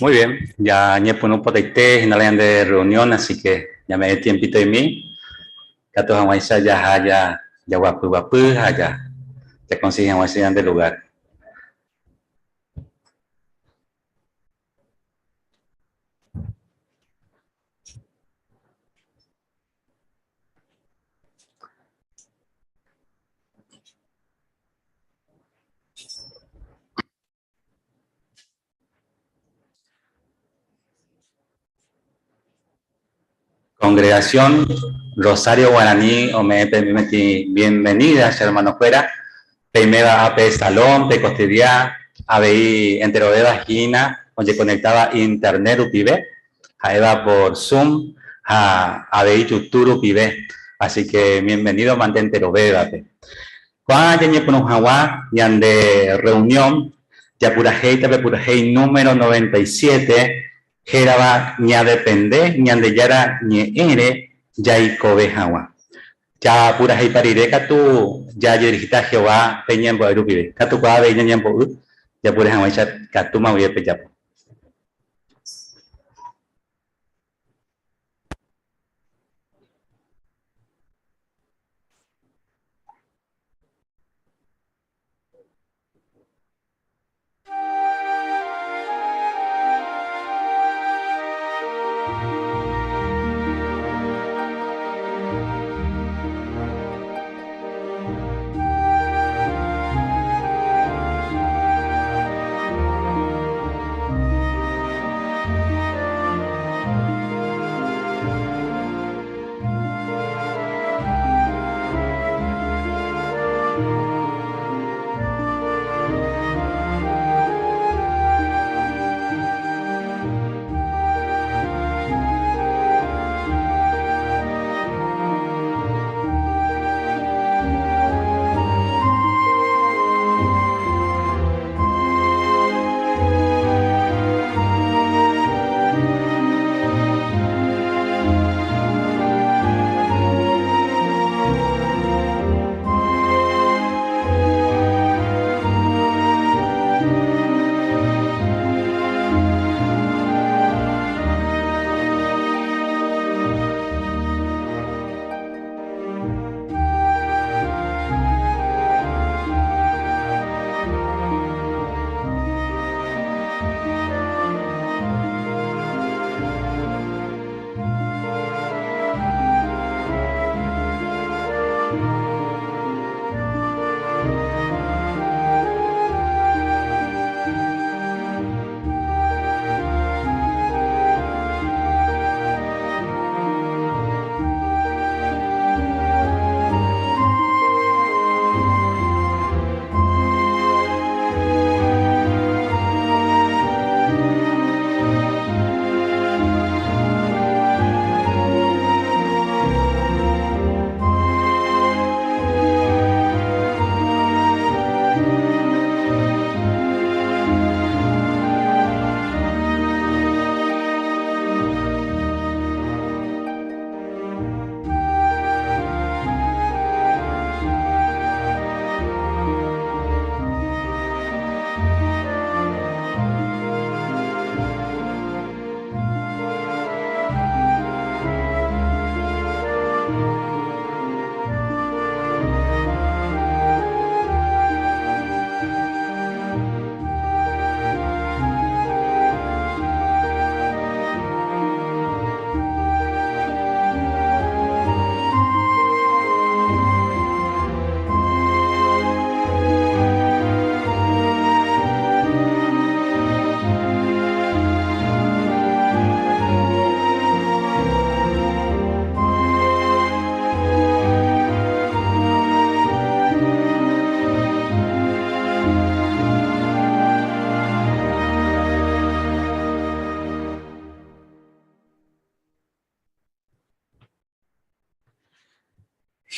Muy bien, ya ñepo un poteité en la de reunión, así que ya me dé tiempito de mí. Gatos amaisa ya haya, ya guapu, ya consiguen amaisa de lugar. Congregación Rosario Guaraní, o me bienvenida, hermano fuera. Primera AP Salón, te costidia, ABI entero de vagina, donde conectaba internet UPIB, a por Zoom, a ABI YouTube UPIB. Así que bienvenido, mantente lo bébate. Cuando ya por un jaguar, ya de reunión, ya pura hey número 97, Geraba ña depende, ña de yara ñe ere, ya y kobe jaguar. Ya pura hey parire, tu ya dirigita Jehová, peñembo de rupibe. Katu kwa de ñembo, ya pura jaguar, katu mauye peyapo.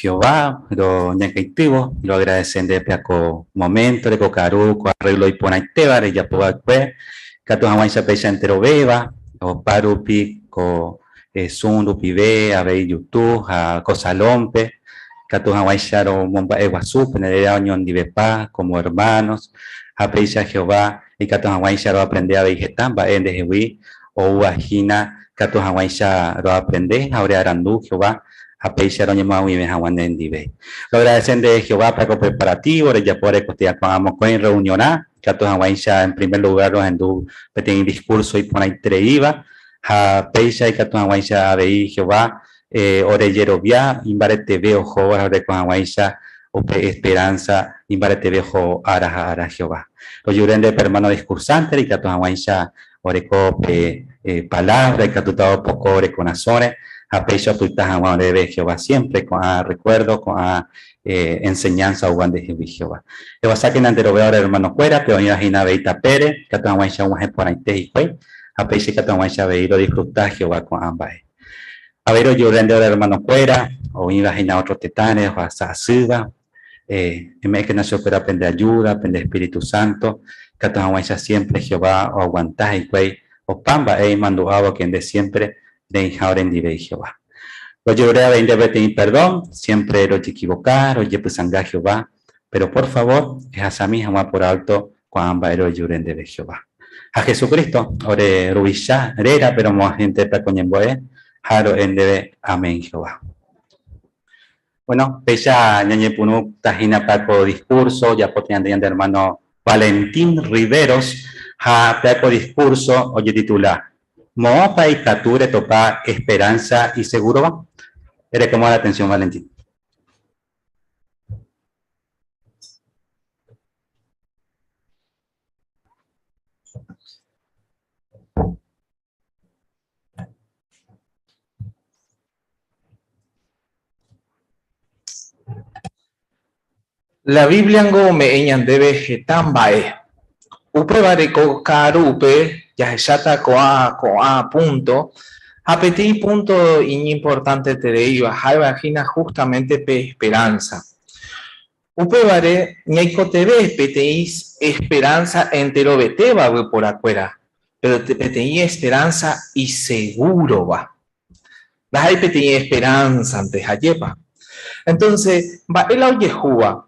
Jehová, lo ñacaitivo, lo agradecen de peaco momento, de cocaruco, arreglo y ponaitebare, ya puedo Kato Hawaii Pecha entero beba, o parupi, ko sunrupi be, abei yutu, a cosalompe, Kato Hawaii Sharo Momba Eguazú, Penerea Unión Divepa, como hermanos, a Pecha Jehová, y Kato Hawaii Sharo aprende a vegetamba, en de Jehui, o Uajina, Kato Hawaii Sharo aprende, ahora Arandú, Jehová, a Pecha Roñema Uive Hawan en Dive. Lo agradecen de Jehová para el preparativo, de Yapore Costilla con Amocoin reunioná, Kato Hawaii en primer lugar, los hindú, peten discurso y pone treiva, a Pecha y Kato Hawaii Abei Jehová, ore Yerovia, Imbarete veo Jehová, ore con Hawaisha, ope esperanza, Imbarete veo ara Jehová. Los yuren de hermano discursante, y Kato Hawaisha, ore cope palabra, y Katutado poco ore con azores, a pecho tuitas Hawan de Jehová siempre, con recuerdo, con enseñanza Hawan de Jehová. Jehová saquen ante lo veo hermano fuera, pero ya Gina Beita Pérez, Kato Hawaisha, un por ahí te y fue, a pecho Kato Hawaisha veiro disfrutar Jehová con ambas. A ver, yo rende de hermano fuera, o imagina otros titanes, o hasta suba, en que nació para aprender ayuda, aprender Espíritu Santo, que a siempre Jehová, o aguantar y güey, o pamba, mando agua quien de siempre, de injauren en dive Jehová. Lo lloré a pedir perdón, siempre lo equivocar, o yepusanga Jehová, pero por favor, es a mí jamás por alto, cuando ero lloren de Jehová. A Jesucristo, ore rubisha, rera, pero mo gente para coñemboe, Haro NDB, amén Jehová. Bueno, Pecha ñañe punu tajina paco discurso, ya podrían de hermano Valentín Riveros, ha paco discurso, oye titula, Moopa y Cature topa esperanza y seguro va. Eres como la atención, Valentín. La Biblia me eñan debe getambae. Upe vareko karupe, ya jata coa punto. Apetí punto importante te iba, vagina justamente pe esperanza. Upe vare, ñaiko te ve, peteís esperanza entero beteba por afuera. Pero te peteí esperanza y seguro va. Las hay peteí esperanza antes ayepa. Entonces, va el Yehúa.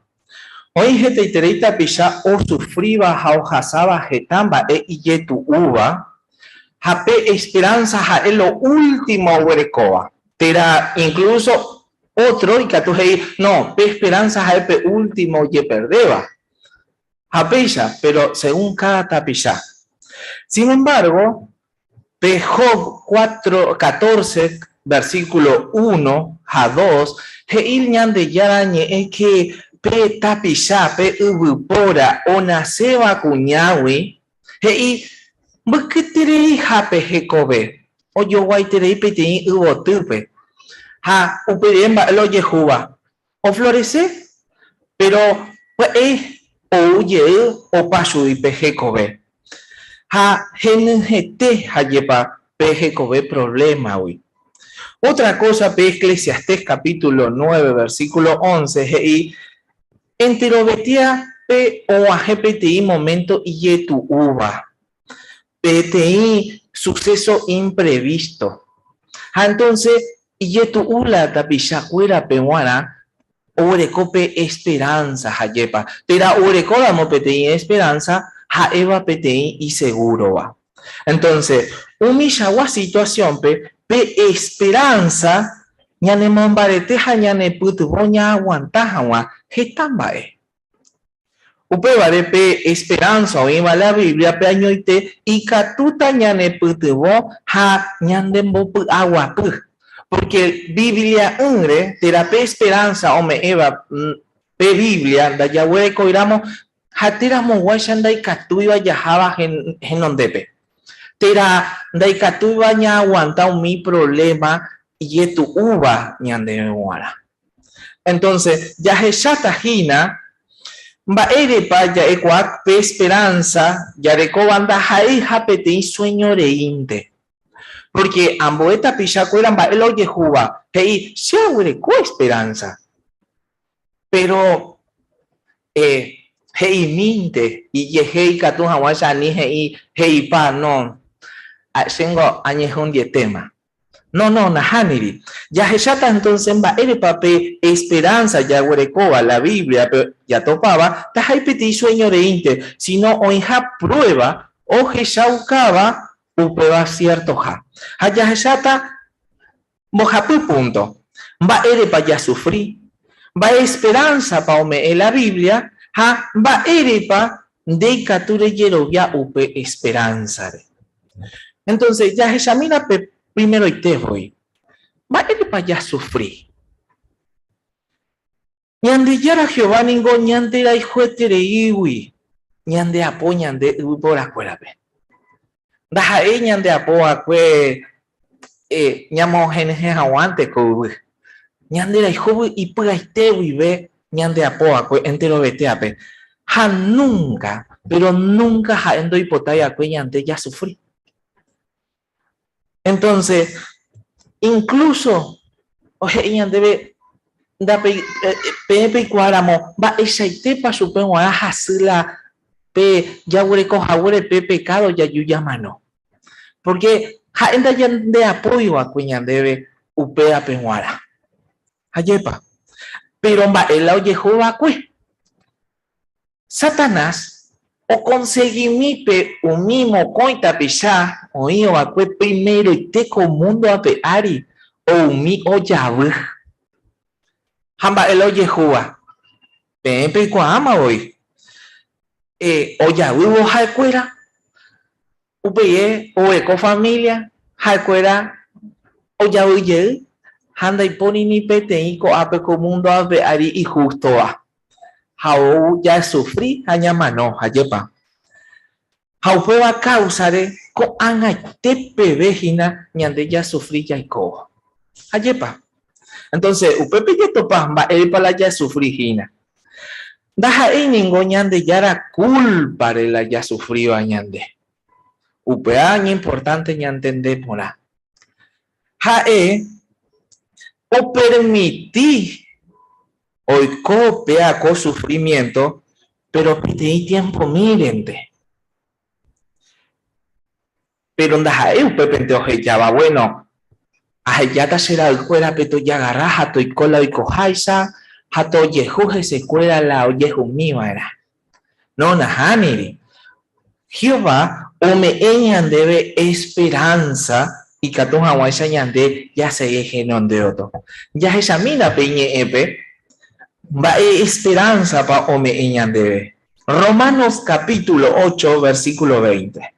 Hoy gente itereita pisha o sufriba jauhasaba getamba yetu uva. Jape esperanza ja es lo último huerecoa. Tera incluso otro y que tú no, pe esperanza ja es pe último ye perdeba. Japeya, pero según cada tapisha. Sin embargo, pe Job 14, versículo 1 a 2, heil ñan de yarañe es que pe tapisha, pe ubupora, o naceba cuñawi, hei, ¿qué terei jape hekobe? O yo guay terei pe tei ubotupe. Ha, uperemba lo yehuba. O florece, pero, pues, o ye, o pasu y pe hekobe. Ha, genete, ha yepa, pe hekobe problema, uy. Otra cosa, pe Eclesiastés capítulo 9, versículo 11, hei, enterobetia pe o AGPTI momento y tu uva. PTI suceso imprevisto. Entonces, y tu ula tapichacuera peruana, orecope esperanza, hayepa. Pero orecodamo PTI esperanza, jaeva PTI y seguro va. Entonces, humilla situación pe esperanza, ñane mombareteja ñane putuboña aguantaja getambae. Upe pe esperanza o iba la Biblia pe añoite y catuta ñane putubo ha ñandembo agua pu. Porque Biblia ungre terape esperanza o me eva pe Biblia da yahuere coiramo hatiramo guayanda y catuiba yajaba genondepe. Tera da y catuiba ña aguanta mi problema y tu uva ñande guara. Entonces, ya tajina va erepa ya ecuac pe esperanza ya recobanda jai japete sueño reinte. Porque amboeta pichacueran va el oye juba que se co esperanza. Pero hei minte, y hei katu hawaya ni hei pa, no, tengo años un dietema. No, nahaniri. Ya hechata entonces va el papel esperanza ya huerecoba la Biblia, pero ya topaba, ta hay petit sueño de inte, sino oija prueba, o hechaucaba, upeba cierto ja. Ya hechata, mojapu punto. Va el pa ya sufrir, va esperanza pa ome en la Biblia, va el pa de cature ya upe esperanza. Entonces, ya examina primero y te voy. Va a ir para allá sufrir. Ñande yara Jehová ningo ñande la hijo de iwi. Ñande apo ñande por acuera pe. Daja ñande apo acue ñamo geneje aguante ko. Ñande la hijo y por este ve ñande apo acue entero vete ape. Ja nunca, pero nunca ja endo hipotaya acue ñande ya sufrí. Entonces, incluso, oye, ella debe da pe cuáramo va esa itepa supongo a hasila pe ya huele coja huele pe pecado ya yuya mano. Porque ja enda ya de apoyo a cuña debe upea penguara. Ayepa. Pero va el oye Jehová cue. Satanás o conseguí pe un mimo coita pisá o io a cue primero y te mundo a pe ari o mi o yabu hamba el oye jua pe kwa ama hoy o yabu o jacuera upe o eco familia jacuera o yabu ye handa y poni ni pete y co ape co mundo a pe ari y justo a How ya sufrí, hanyama no, hayepa. How pueda causar ko anga tepe vejina, ñande ya sufrí ya iko. Hayepa. Entonces, upepe ya topa, va el para ya sufrí hina. Daja ningo ñande ya era culpa de la ya sufrió a ñande. Upea importante ñantende pona. O permití hoy copia con sufrimiento, pero pide tiempo mirente. Pero onda pepe oje ya va bueno. Ya ta será el cuera peto ya agarra hato y cola y cojaisa, hato yejuje se cuera la oyeju mío era. No nahaniri. Jehová o me eñan debe esperanza y catun hawaisa ñande ya se eje non de otro. Ya examina peñe epe. Va esperanza pa ome eñandebe. Romanos capítulo 8, versículo 20.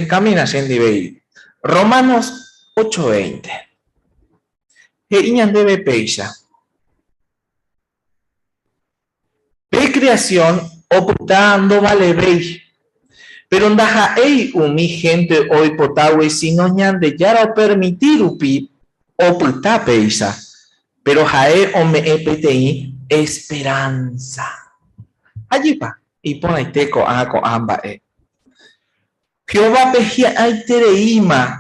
Camina sendibei. Romanos 8, 20. Eñandebe peisa. Pe creación optando vale vei. Pero ndaja ei mi gente hoy potawe si no ñande yara permitir upi opta peisa. Pero jae o me EPTI esperanza. Allí va. Y pon ahí teco con amba. Jehová pejía ay tereima.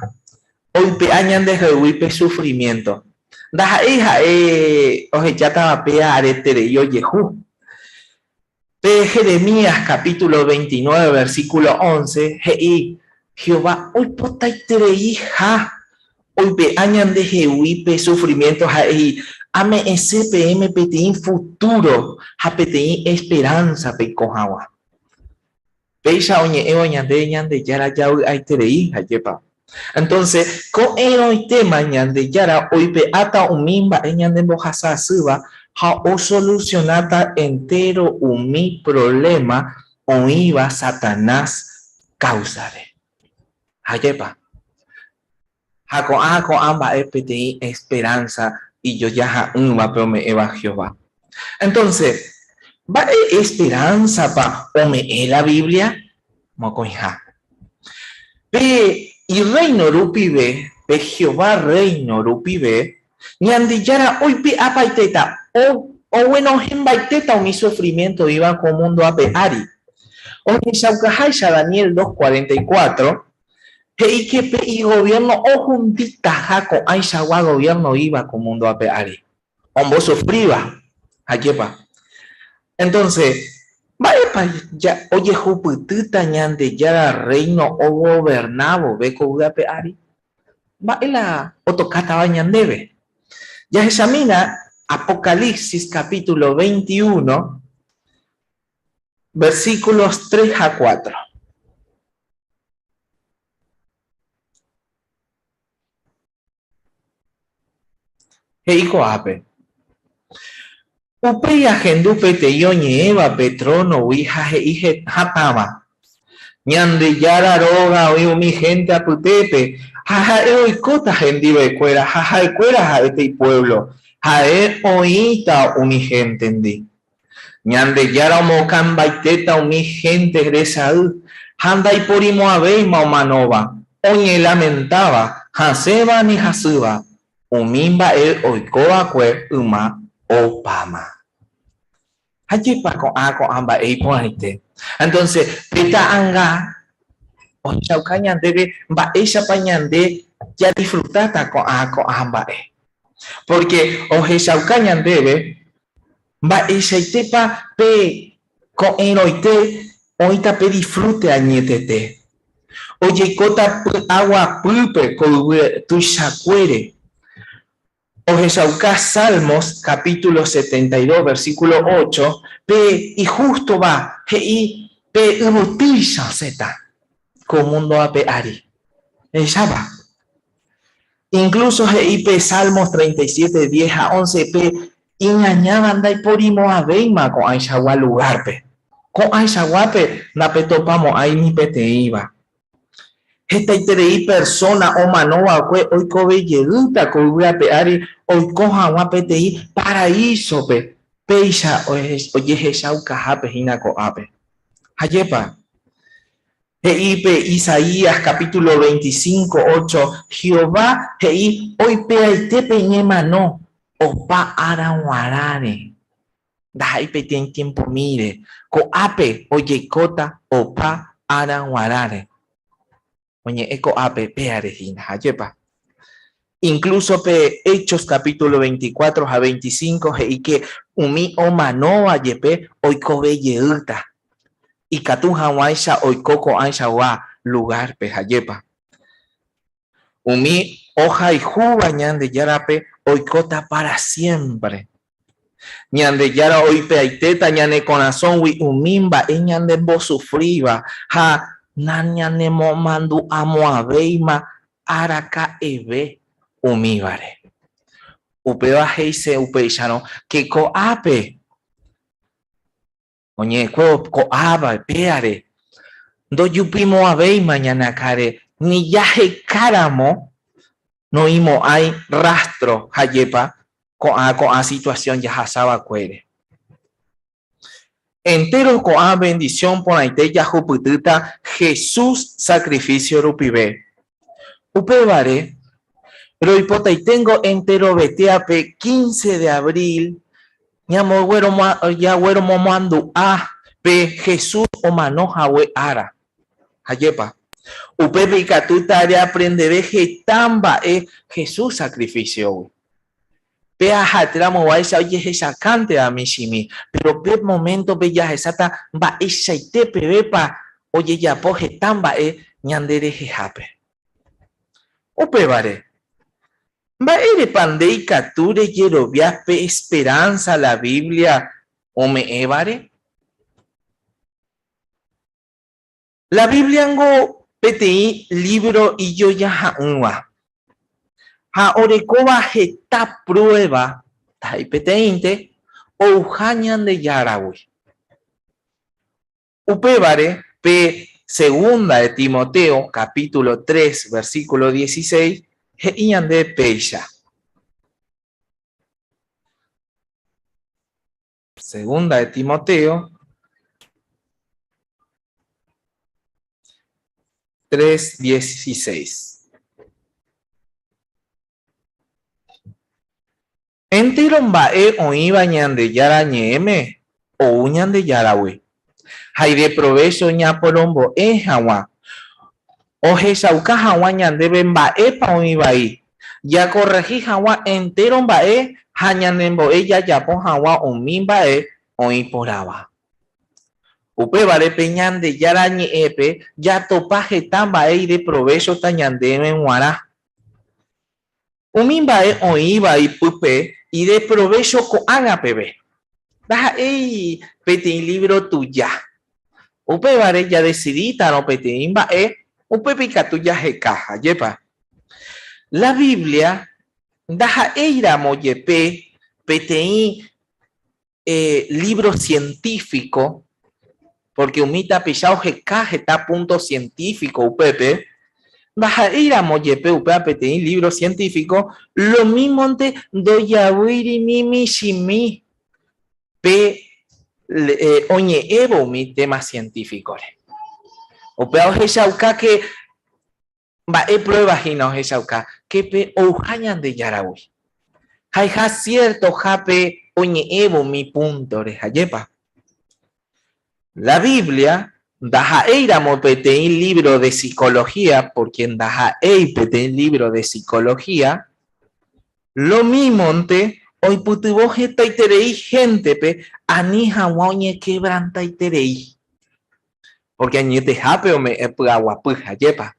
Hoy pe añan de jehuipe sufrimiento. Da jae oje ya estaba pea aretere yo yehu. Pe Jeremías capítulo 29 versículo 11. Jehová hoy pota y tereija. Hoy pe añan de jehuipe sufrimiento jae. Ame SPM PTI futuro, PTI esperanza pe cojawa. Peisa oñe ñande ñande yara ya hay terei hayepa. Entonces, con el tema ñande yara hoy pe ata umimba ñande mojasa suba ha o solucionata entero mi problema o iba Satanás causare. Hayepa. Ha con amba PTI esperanza. Y yo ya va pero me eva Jehová. Entonces, ¿va esperanza pa ome la Biblia? Mocoija. Ve y reino rupibe, ve Jehová reino rupibe, ni andillara hoy pe apaiteta, o bueno, en baiteta o mi sufrimiento iba con mundo a peari. O ni saucajaisa Daniel 2:44. Y que y gobierno o juntita jaco aisagua gobierno iba con mundo a peari. Hombo sufriba. Aquí va. Entonces, Vaya, ya, oye, juputita ñande ya reino o gobernavo, ve cogudape ari. Baila otocata bañandebe. Ya examina Apocalipsis capítulo 21, versículos 3 a 4. Heiko ape. Upe ya gendupe te yoñe eva petrono uija heije hatama. Ñande yara roga oí mi gente a putepe. Jaja eoicota gendive cuera, jaja cuera ja este pueblo. Jae oíta umi gente endi. Ñande yara mocan baiteta umi gente gresaú. Handa y porimo abeima omanova. Oñe lamentaba, jaseba ni jasuba. Umimba el oikoa kwe uma opama. Allí con amba eipoanite. Entonces, pita anga o chaucaña debe va esa pañande ya disfrutata con amba porque o chaucaña debe va esa itepa pe con eroite oita pe disfrute añetete. Oye cota agua pulpe con tu chacuere. O Jesaucá Salmos, capítulo 72, versículo 8, pe y justo va, y pe utiliza zeta, como mundo a pe ari. Ella va. Incluso pe Salmos 37, 10 a 11, pe engañaban da por imo a veima con Aishagua lugar pe. Con Aishagua pe, na pe topamos ahí ni pe te iba. Esta iterei persona o manoa kue oiko belleguta koigua pe ari oiko hawa PTI paraíso pe peisha oye heshau kaha pe hina ko ape. Hayepa. Pe Isaías capítulo 25, 8. Jehová hei hoy pe aite pe ñemano opa aranguarane. Dahai pe tien tiempo mire. Ko ape oye kota opa aranguarane. Oye, eco ape pearejina, hayepa. Incluso pe Hechos capítulo 24 a 25 y que umi omanoa yepe oiko belleuta y katuja waisha oikoko aisha wa lugar pe hayepa. Umi hoja y juba ñande yarape oikota para siempre. Ñande yara oipe aiteta ñane corazón wi umimba e ñande bo sufriba ha nanya nemo mandu amo aveima araka eve umibare. Upeba heise upeishano que ko ape. Oñe ko aba peare. Do yupimo aveima mañana kare ni yaje karamo no imo hay rastro hayepa con a situación ya hasaba cuere. Entero con a bendición por aite ya juputita Jesús sacrificio rupibe. Upebare, pero hipota y tengo entero beteape 15 de abril, ya güero momando a pe Jesús o manoja we ara. Hayepa. Upepe y catuta de aprende vegetamba Jesús sacrificio. Pea hatramo va esa oye esa cante a mishimi, pero pe momento pe ya esata va esa ite pepa oye ya poje tamba ñandere jejape. Ope vare. Va ere pandei cature yero viape esperanza la Biblia o me evare. La Biblia ngo PTI libro y yo ya jaunwa. Ha orekoba jeta prueba taipeteinte o jañan de yarawi. Upebare pe segunda de Timoteo capítulo 3 versículo 16 heian de peisha. Segunda de Timoteo 3:16. Entiron bae o iba ñande yara ñeme o uñan de yarawe. Hay de provecho ña porombo jawa. O jesauka jawa ñande ben bae pa o iba ahí. Ya corregí jawa entero bae jañanembo ella ya pon jawa o min bae o iporaba. Upe vale peñan de yarañe epe, ya topaje tamba de provecho tañandeme en guará. Umimba oíba y pupe y de provecho con agapebe. Baja pete libro tuya. Upe vale ya decidita no pete imba upe pica tuya je caja, yepa. La Biblia daja eira moyepe pete libro científico, porque umita pichao je caja está punto científico upepe. Baja ir a moyepe upea petein libro científico, lo mismo ante doyawiri mimi shimi pe oñe evo mi tema científico. Upea oje shauka que va pruebas y no oje shauka que pe ojañan de yaraui. Jaja cierto jape oñe evo mi punto de jayepa. La Biblia daja eiramo petein libro de psicología, por quien daja petein libro de psicología, lo mismo ante hoy putuboje taiterei gente pe anija wañe quebranta iterei. Porque añete jape o me aguapuja yepa.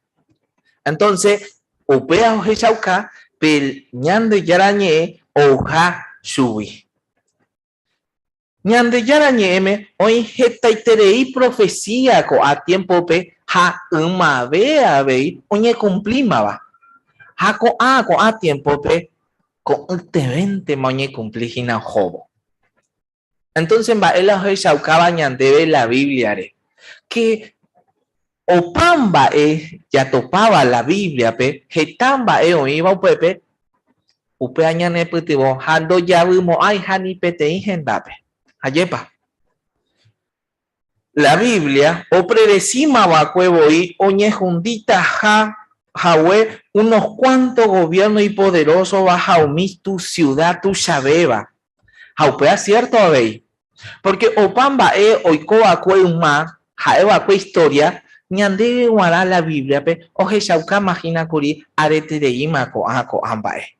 Entonces, upea oje chauka pel ñande yarañe oja shubi. Ñande yarañeme hoy hetaiterei profecía co a tiempo pe ha vea vei oñe cumplimaba. Ha co a tiempo pe con ultimamente moñe cumplijina jobo. Entonces va el hoy shaukaba ñande la Biblia que opamba ya topaba la Biblia pe hetamba oiba upepe upe añane putibo hando ya vimo ay hani pete ingendape. Ayepa. La Biblia, o predecima vacuevo y oñejundita jawe unos cuantos gobiernos y poderosos baja tu ciudad, tu Shabeba. Jaupea cierto, abey. Porque opamba oiko acue uma, jaeva acue historia, ñande guará la Biblia, pe, oje shauka magina curi, arete de ima co ambae.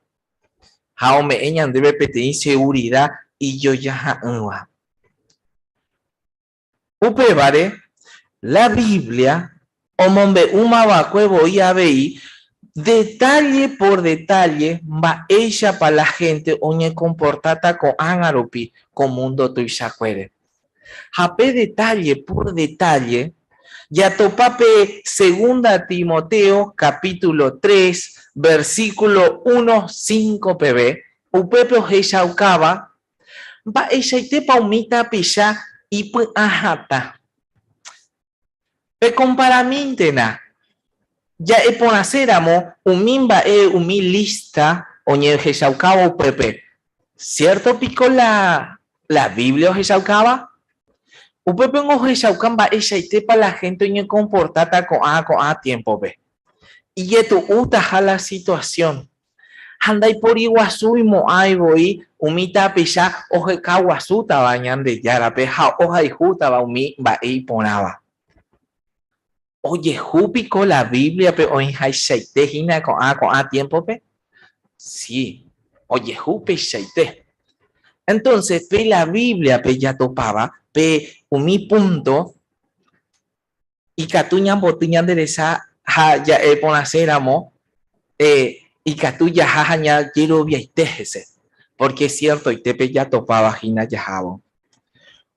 Jaume ñande pete inseguridad y yo ya uva. Upe vare, la Biblia, omombe uma vacuevo y abei, detalle por detalle, va ella para la gente, oñe comportata con angarupi, con mundo tu isacuere. Jape detalle por detalle, ya topape segunda Timoteo, capítulo 3, versículo 1, 5 pb, upepe ojecha ucaba, va ella y te paumita pisha, y pues ajata. Pe comparamintena. Ya por hacer amo, umimba umi lista, oñe jesaucaba pepe. ¿Cierto pico la Biblia jesaucaba? Upepe en jesaucamba ella y tepa la gente oñe comportata con a tiempo ve. Y esto utaja la situación. Handai por iguazú y moaibo y umita pisha oje kawazuta bañan de yarape ja oja y juta ba umi ba y ponaba. Oye, jupico la Biblia pe oin hai shaite hina con a tiempo pe. Sí. Oye, jupi shaite. Entonces, pe la Biblia pe ya topaba pe umi punto y catuñan botiñan de esa ja ya ponacéramo y catuya jajaña quiero viaitejese. Porque es cierto, y tepe ya topaba hina ya jabo.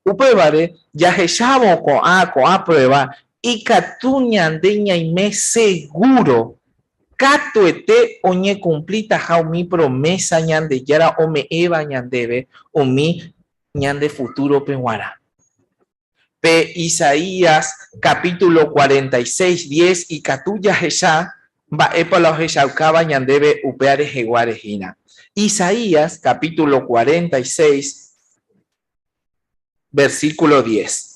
Upevare ya jeshabo con a prueba y catuñan deña y me seguro catuete oñe cumplita jao mi promesa ñande yara o me eva ñandebe o mi ñande futuro pehuara. Pe Isaías capítulo 46, 10 y catuya jesha va epala jeshaukaba ñandebe upeare jeguarejina. Isaías capítulo 46, versículo 10.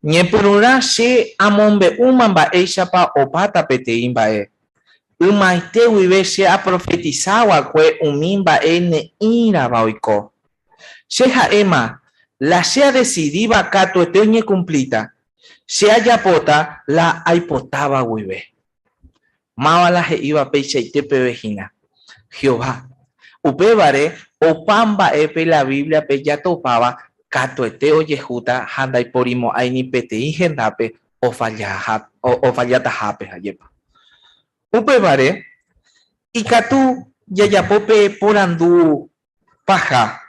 Ñepurura she amombe umamba eishapa opata peteimba umaite wibe she a profetizawa kwe umimba ne ira baoiko. Sheha ema la shea decidiva cato eteñe cumplita. Se haya pota la aipotaba wibe. Mawala he iba pecha y tepe vejina. Jehová, Upevare, opamba epe la Biblia pe ya topaba, katuete ojehuta, handai porimo aini petei hendape, o fallata hape ayepa. Upevare, ikatu yayapope porandu paja.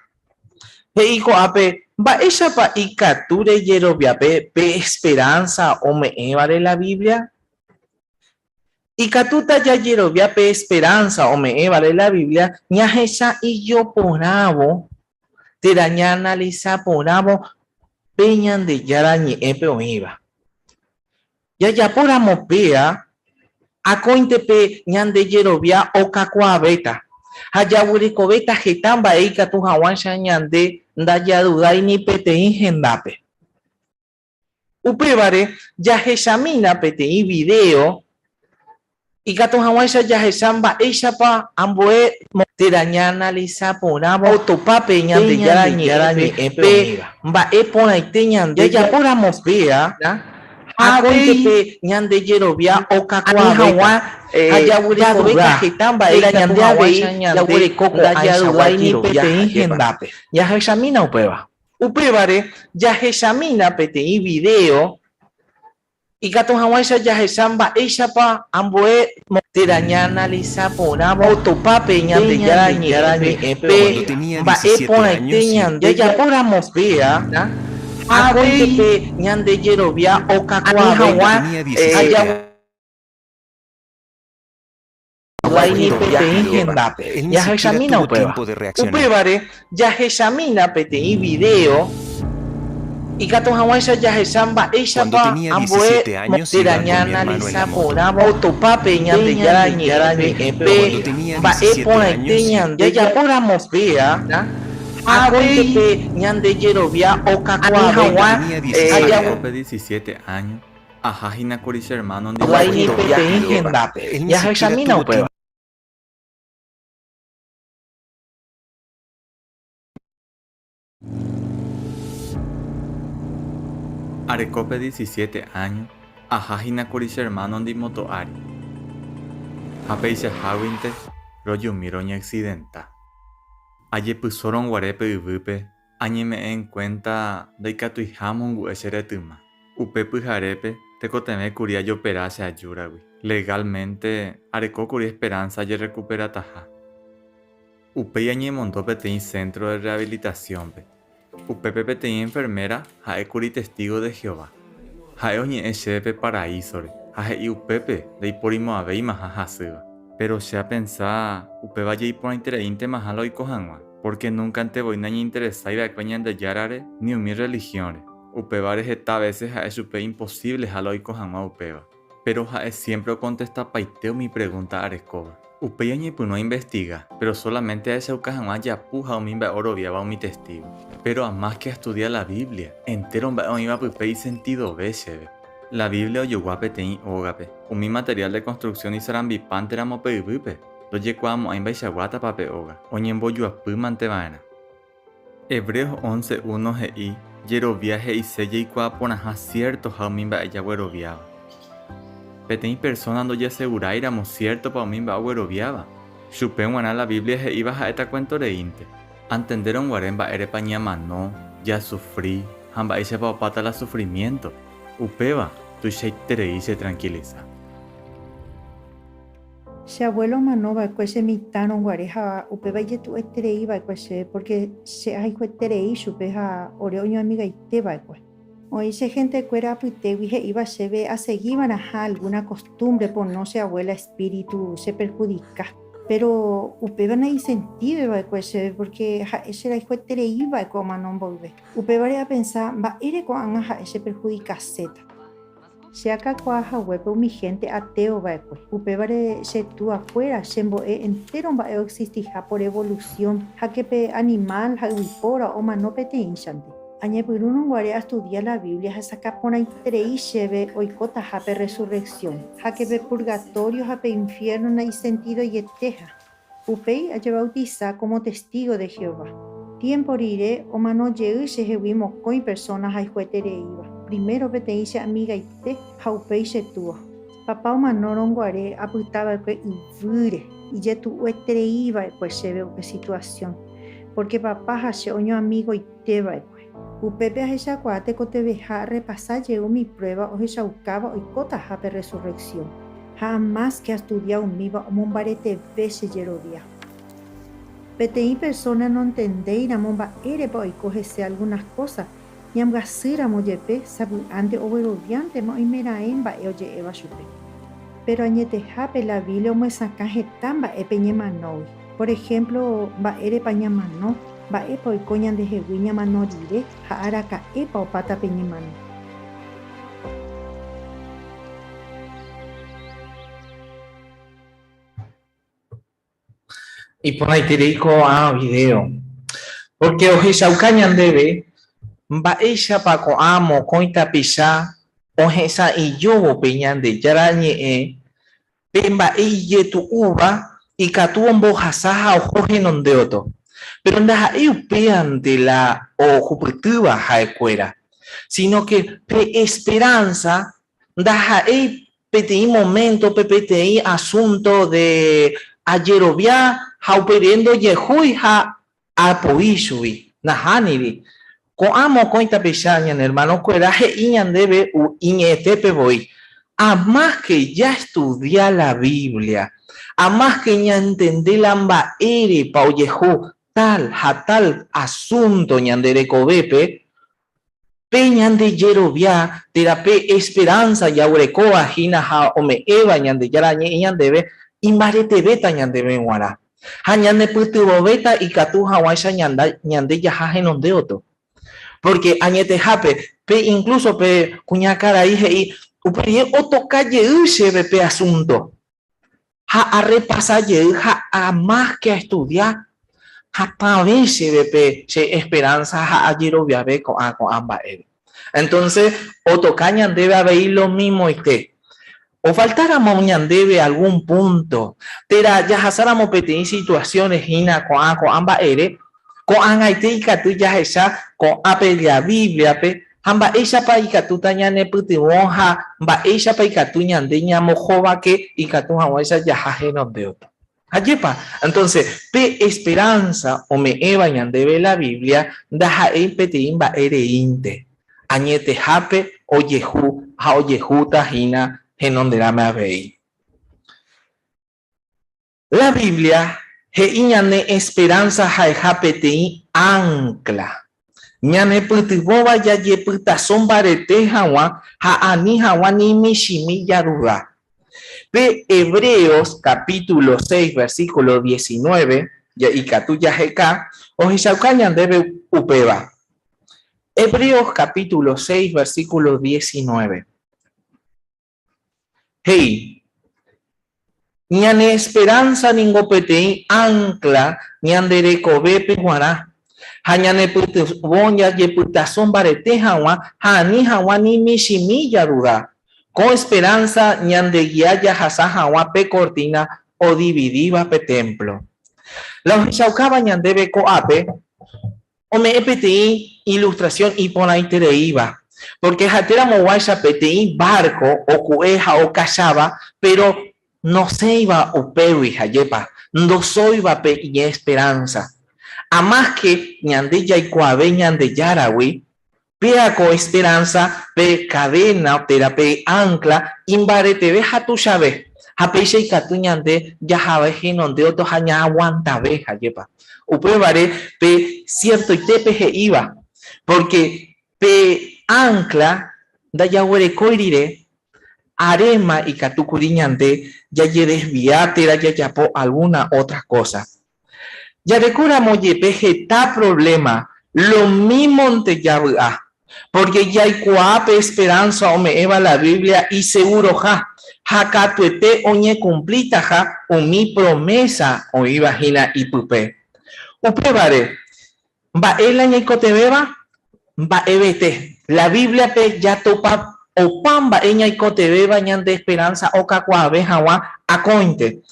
Heiko ape, mba'éichapa ikature jeroviape pe esperanza ome'ẽvare la Biblia. Ikatuta jajerovia pe esperanza ome'ẽvare la Biblia ñahecha ijoporãvo teraña analiza porãvo pe ñandejára ñe'ẽpe oĩva. Jajapóramopea akóintepe ñandejerovia okakuaavéta. Ha javyrykovéta heta mba'e ikatu hag̃uáicha ñande ndajadudáini peteĩ hendápe. Upévare jahechamína peteĩ video ikatu hag̃uáicha jahecha mba'éichapa ambue teraña analiza porãvo otopápe ñandejára ñe'ẽpe mba'e porãite ñande jajapóramopea akóintepe ñandejerovia okakuaavéta. Hajavyrykovéta heta mba'e ikatu hag̃uáicha ñande ndajadudáini peteĩ hendápe. Jahechamína upéva. Upévare jahechamína peteĩ video ikatu hag̃uáicha jahecha mba'éichapa ambue teraña analiza porãvo otopápe ñandejára ñe'ẽpe mba'e porãite ñande jajapóramopea akóintepe ñandejerovia okakuaavéta. Jahechamína upéva. Upévare jahechamína peteĩ video ikatu hag̃uáicha jahecha mba'éichapa ambue teraña analiza porãvo otopápe ñandejára ñe'ẽpe mba'e porãite ñande jajapóramopea akóintepe ñandejerovia okakuaavéta. 17 años. Ajajina Coris hermano. Jahechamína upéva. Arecope 17 años. Ajajina Coris hermano de motoari. Apeiche hawinte royumiro ña accidenta. Ajepysoron guarepe yvýpe añeme'ẽ en cuenta ndaikatuihámo ngu'echeretýma. Upe pyharépe tekotemékuri ajopera che ajúragui. Legalmente arekókuri esperanza je recuperataha. Upéi añemondo peteĩ centro de rehabilitaciónpe. Upépe peteĩ enfermera ha'ékuri testigo de Jehová. Ha'e oñe'ẽ chéve paraísore ha he'i upépe ndaiporimo'ãvéimaha hasýva. Pero che apensá upéva jeiporãitereíntemaha la oiko hag̃ua, porque nunca antevõina ñainteresáiva'ekue ñandejárare ni umi religiónre. Upévare heta veces ha'e chupe imposible ha la oiko hag̃ua upéva. Pero ha'e siempre contestapaiteo mi pregunta arekóva. Upéi añepyrũ a investiga, pero solamente aechauka hag̃ua japu ha umi mba'e oroviáva umi testigo. Pero a más que estudiar la Biblia, entero mba'e oĩva pype sentidove chéve. La Biblia ojogua peteĩ ógape, umi material de construcción isarambipánteramo pe yvýpe, ndojekuaamo'ãi mbaichagua tapape óga, oñembojuapýmanteva'erã. Hebreos 11:1 he'i, jerovia he'ise jaikuaa porãha cierto ha umi mba'e jagueroviáva. Peteĩ persona ndojeaseguráiramo cierto pa umi mba'e ogueroviáva. Chupe g̃uarã la Biblia he'íva ha'etakuentoreínte. Antenderon guare mba'érepa ñamanó, ya sufrí, ha mba'éichapa opáta la sufrimiento. Upéva tuichaiterei che tranquiliza. Che abuelo manó vaikue che mitãrõ guare ha upéva jetu'aiterei vaikue che porque che aikueterei chupe ha ore oñoamigaite vaikue. Oĩ che gentekue apytégui he'íva chéve aseguívaraha alguna costumbre por no che abuela espíritu se perjudica. Pero upéva naisentíme vaikue chéve porque ha'e che raikueterei vaikue omano mboyve. Upévare apensá mba'éreko ág̃a ha'e che perjudicaséta. Che akakuaahaguépe umi gente ateo vaikue. Upévare che tu'akuéra chembo'e entero mba'e existiha por evolución ha képe animal ha yvypóra omano peteĩchante. Añepyrũrõ guare a estudiar la Biblia hasakaporãiterei chéve oikótahápe resurrección ha képe purgatorio ha pe infierno naisentido jetéha. Upéi ajebautiza como testigo de Jehová. Tiempo rire omanojey chehegui mokõi personas haikuetereíva. Primero peteĩ che amigaite ha upéi che túa. Papá omanórõ guare apytáva'ekue yvýre. y ya tu iba pues se ve una situación. Porque papá hace oño amigo y te va pues. Upepe a esa cuate que te deja repasar llegó mi prueba o esa ucaba y cota jape resurrección. Jamás que ha estudiado un miba o un barete veces yerovia. Peteí persona no entendéis na momba ere pa y cogese algunas cosas. Yam gasira moyepe sabu ante overoviante mo y mera emba e oye eva chupe. Pero añete jape la Biblia me sacaje tamba e peñemanoi. Por ejemplo, ba ere pañamano, ba e pa y coñan de jeguiña manorire, ja araca e pa o pata peñemano. Y por ahí te digo video. Porque hoje saucañan debe, va ella pa ko amo coita pisha, hoje sa y yo peñan de yarañe pemba eye tu uva y catuon bojasaja o jorge non de otro. Pero nda eupean de la o jupetuba jaecuera, sino que pe esperanza da PTI momento, PPTI asunto de ayerovia, hauperendo yehui ha apoishui, nahaniri. Ko amo coita pechaña, hermano, cueraje iñan debe u iñetepe voy. A más que ya estudiar la Biblia, a más que ya entender la amba ere pauyehu tal asunto ñandere cobepe, peñan de yerovia, terape esperanza ya urecoa jina ha ome eva ñande yarañe ñandebe, imbarete beta ñandebe guara. Hañande putubo beta y katu hawaisha ñande yajaje non de otro. Porque añete jape, pe incluso pe cuñacara ije y uperie otro calle ushe pe asunto. Ha a repasar ha a más que a estudiar. Ha pa veces pe se esperanza ha a yerovia be con amba él. Entonces, otro cañan debe haber lo mismo este. O faltara moñan debe algún punto. Tera ya hasáramos petein situaciones hina con amba ere. Con angaite y catu ya esa con ape la Biblia pe. Amba ella pa y catu tañane putimonja. Amba ella pa y catu ñande ñamojova que y catu hawaisa ya jajenos de otro. Ayepa. Entonces, pe esperanza o me eva ñandebe la Biblia. Daja en petein ba ere inte. Añete jape o yehu ha o yehuta hina genonderame abei. La Biblia he iñane esperanza ha jape te ancla. Ñane putiboba ya ye puta sombarete hawa ha ani hawa ni mishimi yaruda. Ve Hebreos capítulo 6 versículo 19 ya ikatuya heka o hishaukañan debe upeba. Hebreos capítulo 6, versículo 19. Hey, ñane esperanza ningopetei ancla ñandere cobepe guará. Hañane putubonya ye putazón barete hawa, hani hawa ni mishimilla duda. Con esperanza ñande guiaya hasa hawa pe cortina o dividiva pe templo. Los chaucaba ñandebe coape. O me PTI ilustración y por ahí te iba. Porque jatera moguaya PTI barco o cueja o cachaba, pero no se iba o pewi jayepa. No soy va pe y esperanza. A más que ñandella y cuave ñande yarawi, pea co esperanza, pe cadena o terape ancla, imbare te veja tu llave. Japeixe y catuñande ya javeje non de otro jaña aguanta veja yepa. Upebare pe cierto y tepeje iba, porque pe ancla da ya huerecoirire arema y catucuriñante ya ye desviate ya yapo alguna otra cosa. Ya recura moye peje ta problema lo mismo te ya porque ya hay cuape esperanza o me eva la Biblia y seguro ja jacatuete oñe cumplita ja o mi promesa o iba jina y pupe. Upebare, va el año te beba, va ebete. La Biblia pe ya topa o pamba eña y te beba ñan de esperanza o cacuave jawa a cointe.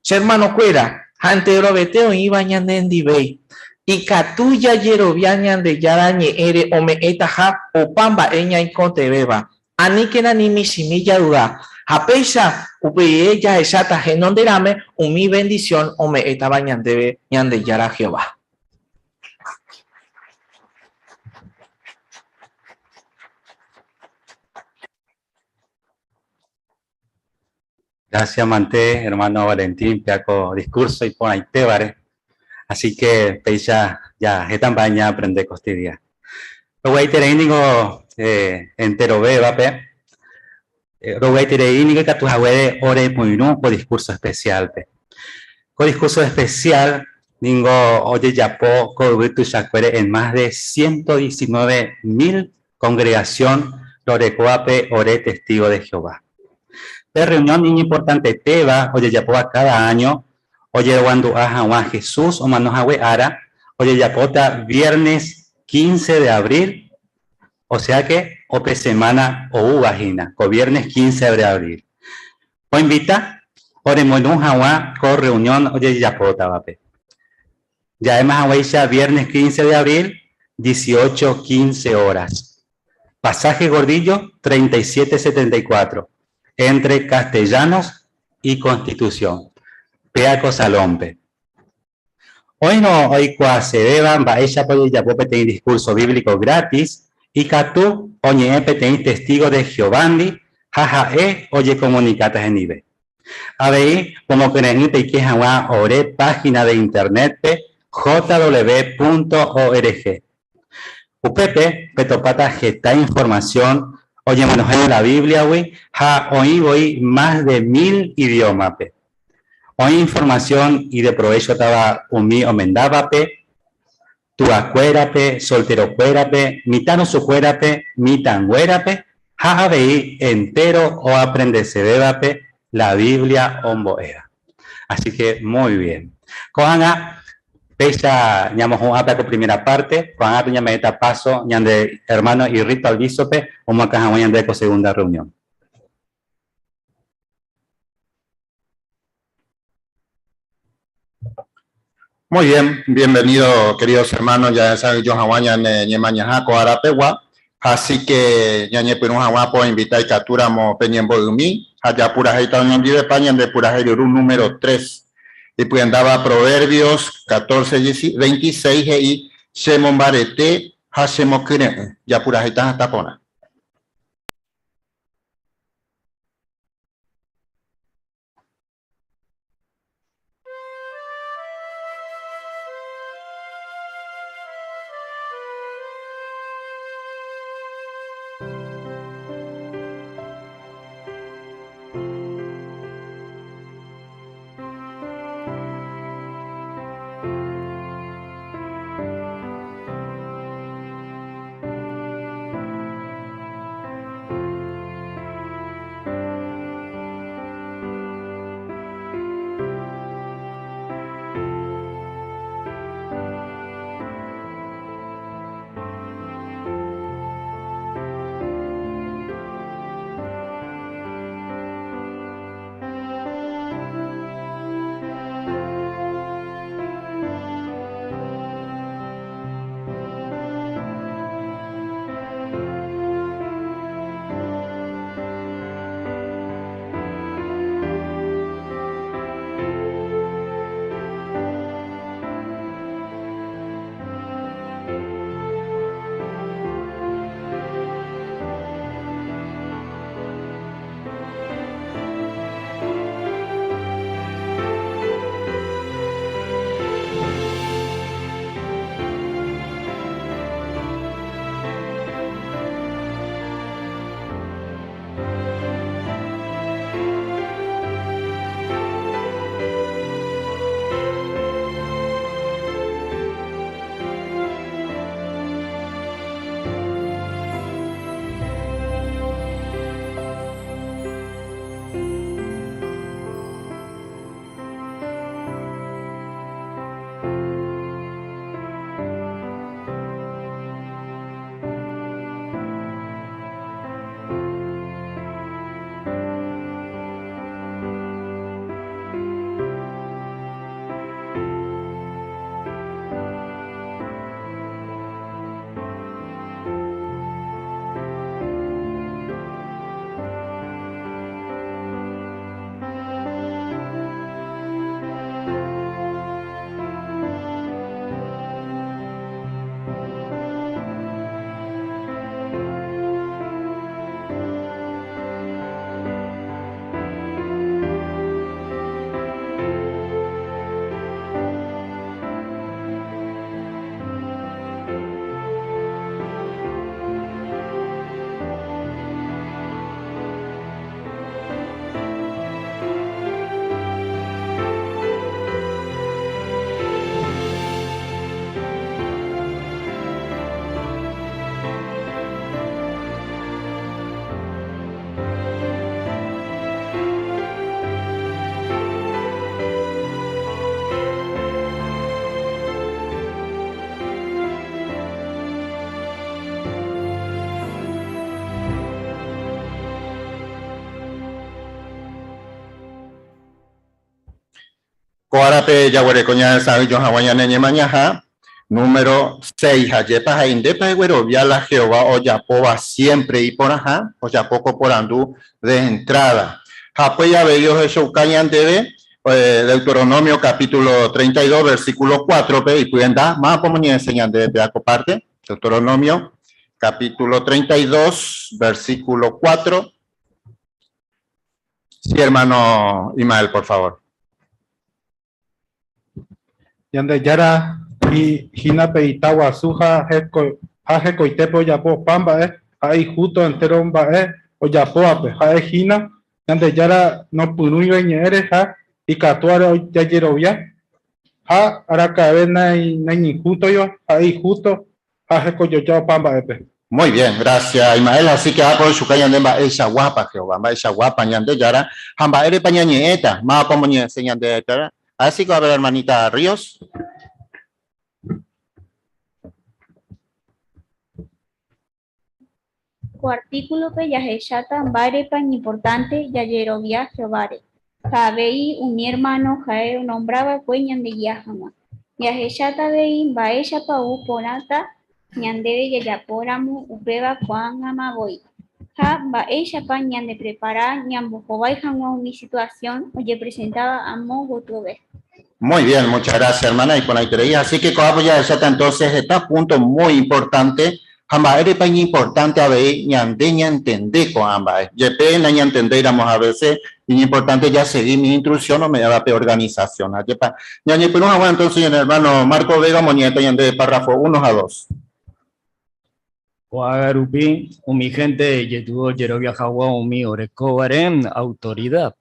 Hermano cuera, antero beteo iba ñan de endibei. Y catuya yerovia ñan de yarañe ere o me etaja o pamba eña y te beba. Aníquena ni misimilla duda. Hapeisha upeye ya eshata genonderame mi bendición o me estaba ñandebe ñande yara Jehová. Gracias, Manté, hermano Valentín, peaco discurso y por ahí te vare. Así que pecha ya están baña aprende costidia. Luego ahí te inigo entero beba pe. Luego ahí te inigo que tu jagüe ore puinu con discurso especial pe. Con discurso especial ningo oye yapo con tu shacuere en más de 119,000 congregación lorecoape ore testigo de Jehová. De reunión importante Teba, oye yapoa cada año. Oye, cuando a Jesús o manojawe ara, oye, yapota viernes 15 de abril, o sea que ope semana o vagina, con viernes 15 de abril. O invita, ore monun jawa con reunión, oye, yapota vape. Ya además ya viernes 15 de abril, 18:15 horas. Pasaje Gordillo, 3774, entre Castellanos y Constitución. Peaco Salompe. Hoy no, hoy se deban, va ella puede ya tener discurso bíblico gratis, y Catú, oye, tener testigo de Jehovandi, jaja, oye, comunicatas en nivel. A ver, como que necesita que haga ore página de internet, jw.org. Upepe, petopata, gesta información, oye, manejar la Biblia, güey, ja, hoy voy más de 1000 idiomas, pe. Hoy información y de provecho estaba umi omendábape, tu acuérape, soltero cuérape, mitano su cuérape, mitanguérape, jajabeí entero o aprendese débape, la Biblia omboea. Así que muy bien. Coanga, pecha, ñamos un apaco primera parte, coanga tuña meta paso, ñande hermano y rito al bísope, o macaja ñande con segunda reunión. Muy bien, bienvenido queridos hermanos, ya saben yo hawaña ñemañajaco arapewa, así que ñañe perun hawapo invita y capturamos peñembo umi, allá pura heita ñan de España de pura número 3. Y pues andaba Proverbios 14:26 y Shemombarete Hashemokure, ya pura heita hasta pona. Coarape Yaguere Coña San John Hawaña Neñe Mañaja. Número 6. Ayepa Jaindepa Guerovia la Jehová Oyapoba siempre y por ajá, Oyapoco por andú de entrada. Japoya Bello Jesús Cañan debe. Deuteronomio capítulo 32, versículo 4, y pueden dar más como ni enseñan de parte. Deuteronomio capítulo 32, versículo 4. Sí, hermano Imael, por favor. Yande yara y hina peitawa suja heko itepo yapo pamba ahí justo entero o yapo ape hina yande yara no punuyo ñere y catuara ya yerovia aracabe na ni justo yo ahí justo heko yo pamba epe. Muy bien, gracias Imael. Así que por su calle de esa guapa Jehová, esa guapa ñande yara hamba ere pañañeta más como ni enseñan de esta. Así que a ver, hermanita Ríos. Artículo pe yaheshata mbare pan importante yayerovia Jehovare. Sabei mi hermano jae nombraba cueñan de yahama. Yaheshata vei mbaesha pa u ponata ñandebe yayaporamu upeba Juan amaboi. Ha mbaesha pa ñande prepara ñambojobai jamón mi situación oye presentaba a Mogotobe. Muy bien, muchas gracias, hermana, y con la creía. Así que como ya está entonces, está punto muy importante. Hamba ere pañi importante a ver, ñande entender con hamba. Yepe na entender éramos a veces, y importante ya seguir mi instrucción o me da pe organización. Yepa, ñañe pero no entonces el hermano Marco Vega Moñeta ñande párrafo 1 a 2. Guagarupi, mi gente, yetuo Yerovia Jawa, mi orecobarem, autoridad.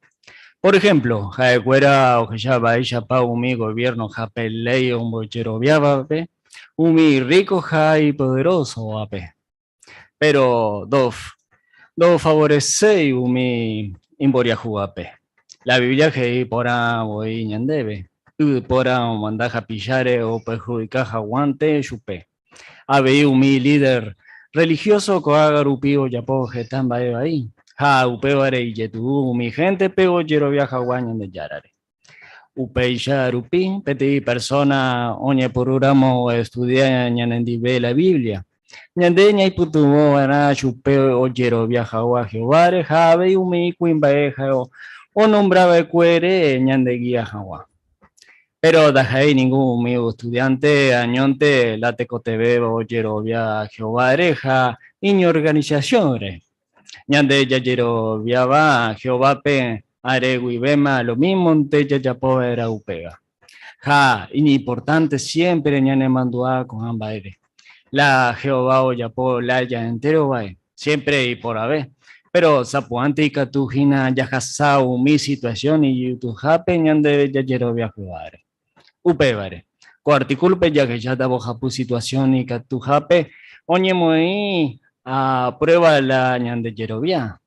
Por ejemplo, Jaecuera o Jayaba ella pa mi gobierno Japelei o Mocheroviaba, mi rico Jai poderoso ape. Pero do favorece mi imboria juape. La Biblia que pora voy ñandebe. Pora mandaja pillare o perjudicar jaguante chupe. Habe mi líder religioso coagarupio yapo getamba ahí. Ha upevare y yetu mi gente pego Yerovia Jaguañan de Yarare. Upeisha rupi, peti persona oñe poruramo estudia ñanendive la Biblia. Ñandeña y putumo era chupe o Yerovia Jagua Jehovare, jave umi cuimbaeja o nombraba cuere ñandeguía Jagua. Pero dajé ningún mi estudiante añonte la tecotebe o Yerovia Jehovare ja y organización re. Ñande Yerovia va Jehová pe Areguibema, lo mismo te yapo era upega. Ja, importante siempre ñane mandua con ambaere. La Jehová o yapo la ya entero va, siempre y por haber. Pero sapuante y catujina yajasau mi situación y tu jape ñande Yerovia Jehovare. Upevare. Con artículo pe ya que ya dabo japu situación y catujape, oñe moi a prueba la ñande Yerovia.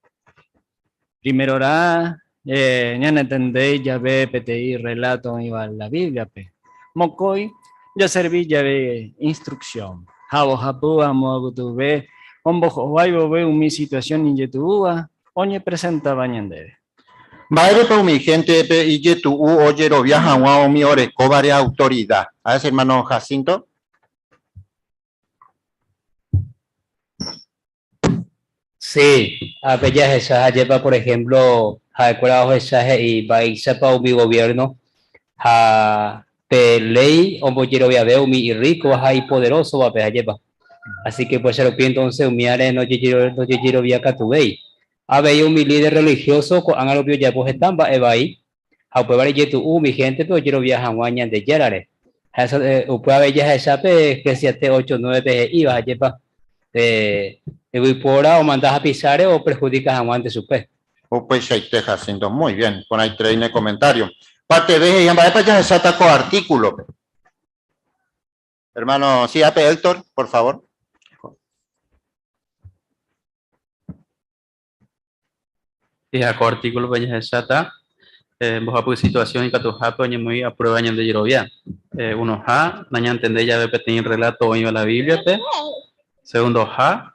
Primero era ñan entendé ya ve PTI relato iba la Biblia pe. Mocoy ya serví ya ve instrucción. Jabo japu amo tu ve ombo joaibo ve mi situación y yetuba oñe presentaba ñandebe. Madre por mi gente pe y yetu o Yerovia Jaguao mi ore cobre autoridad. A ese hermano Jacinto. Sí, a bellas esas lleva, por ejemplo, a decorados esas y país para mi gobierno, a ley o quiero veo mi rico, hay poderoso, va a llevar. Así que pues se lo pido entonces, mi área no quiero via catubei. A ver, mi líder religioso, han a lo ya pues están, va ahí. A pues vale, tu mi gente, pero quiero viajar guañan de Yarare. Eso, puede haber ya esa pe, que 7, 8, 9 iba a llevar. Evipora o mandas a pisar o perjudicas a guante su pez. O pues ahí te haciendo muy bien, con ahí trae comentario. Parte B y para ya se atacó artículo. Hermano, sí, AP Héctor, por favor. Y acá artículo pues ya se ata vos a situación y que tu japo ni muy a prueba de Yerovia. Uno ja, naña entender ya ve pequeño relato en la Biblia pe. Segundo ja,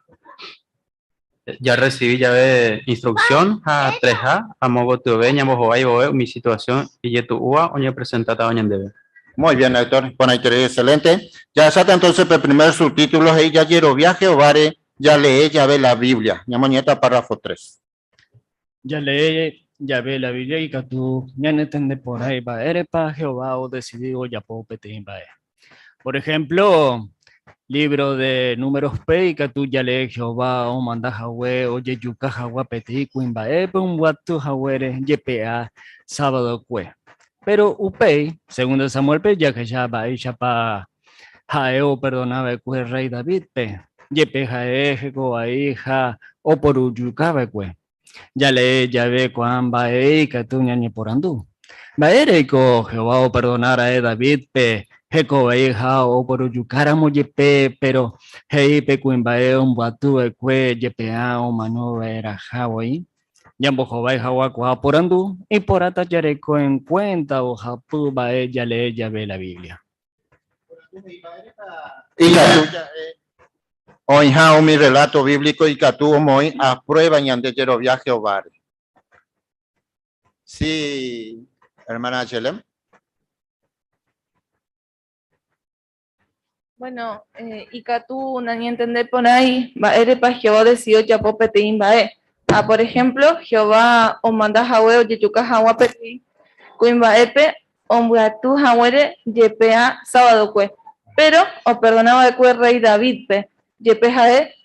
Ya recibí ya ve instrucción a 3A, a mogo tu ve, ñamo joai boe, mi situación, y ya tu ua, oñe presentata oñen debe. Muy bien, Héctor. Bueno, excelente. Ya está entonces el primer subtítulo, ahí ya quiero viaje o vare, ya lee, ya ve la Biblia. Ya moñeta, párrafo 3. Ya lee, ya ve la Biblia y que tú ya no entiendes por ahí, va, eres para Jehová o decidido ya puedo pedir, va. Por ejemplo, libro de Números P y que tú ya lees Jehová o manda Jahwe o Yeyuka Jahwe pedir, Queen va, un guatu Jahwe, YPA, sábado cue. Pero Upey, segundo Samuel P, ya que ya va ella para Jaeo perdonaba cue rey David P, YP Jae, Jego ahí, ja, o por Uyuka cue. Ya le ya ve cuán va que tú ñañe por andú. Va ko Jehová o perdonar a David pe Heco hija o por uyucara pe pero hei pe kuin va un batu e cue ypa o mano era Hawaii. Yambo Jehová y Hawa kwa por andú y por atachareco en cuenta o japu va ya le ya ve la Biblia. Y hoy ha mi relato bíblico y que tú hoy aprueba y ante quiero viaje o bar. Sí, hermana Chelem. Bueno, y que tú no ni entender por ahí, va eres para Jehová decidió ya po peteín va por ejemplo, Jehová o manda Jahwe o yechuka Jahwe peteín, kuin va epe, o tu Jahwe yepea sábado cue, pero o perdonaba de cue rey David pe, yepe jae,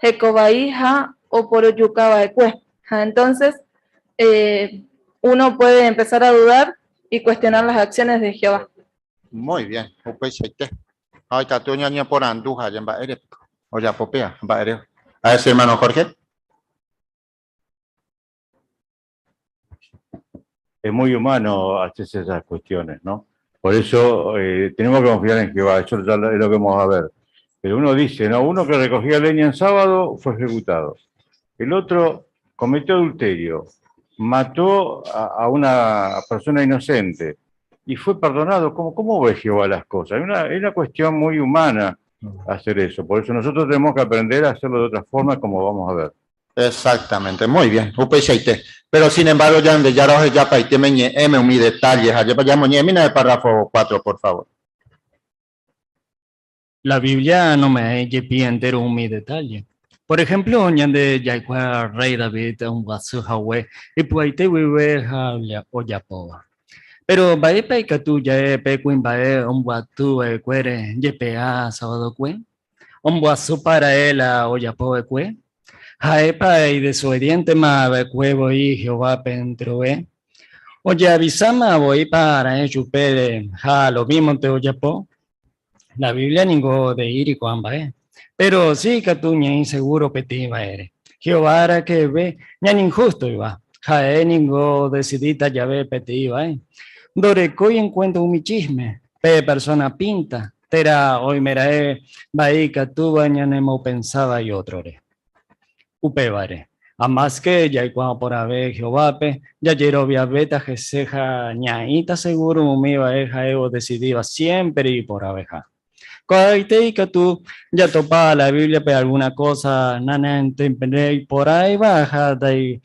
jecobaí ja o por yucaba de cue. Entonces, uno puede empezar a dudar y cuestionar las acciones de Jehová. Muy bien, ay, Catuña ni por anduja, ya va eres, o ya popea, va eres. A ver, hermano Jorge. Es muy humano hacerse esas cuestiones, ¿no? Por eso tenemos que confiar en Jehová, eso es lo que vamos a ver. Pero uno dice, no, uno que recogía leña en sábado fue ejecutado. El otro cometió adulterio, mató a una persona inocente y fue perdonado. ¿Cómo ve Jehová las cosas? Es una cuestión muy humana hacer eso. Por eso nosotros tenemos que aprender a hacerlo de otra forma, como vamos a ver. Exactamente, muy bien. Pero sin embargo, ya para te meñe mi detalles, allá para el párrafo 4, por favor. La Biblia no me pide entero un mi detalle. Por ejemplo, ñande yaikwa rey David un wasu hawe y puaite wiwe ha o yapoa. Pero bae pe katu ya pe kuin bae un watu e cuere ypa sábado cue. Un wasu para él o yapoa cue. Jaepa y desobediente ma cuevo y Jehová pentroe. Oye, avisama voy para chupere ja lo mismo te oyapo. La Biblia ningo de ir y cuamba pero sí que tú ña inseguro petiva eres. Jehová era que ve ña injusto iba. Jae ningo decidita ya ve petiva Doreco y encuentro un chisme. Pe persona pinta. Tera hoy merae va que tú baña nemo pensaba y otro re. Upevare. A más que ya cuando por haber Jehová pe, ya yerovia beta jeseja ñaita seguro me iba a decidida siempre y por abeja. Cuando que tú ya topa la Biblia pe alguna cosa nana y por ahí baja de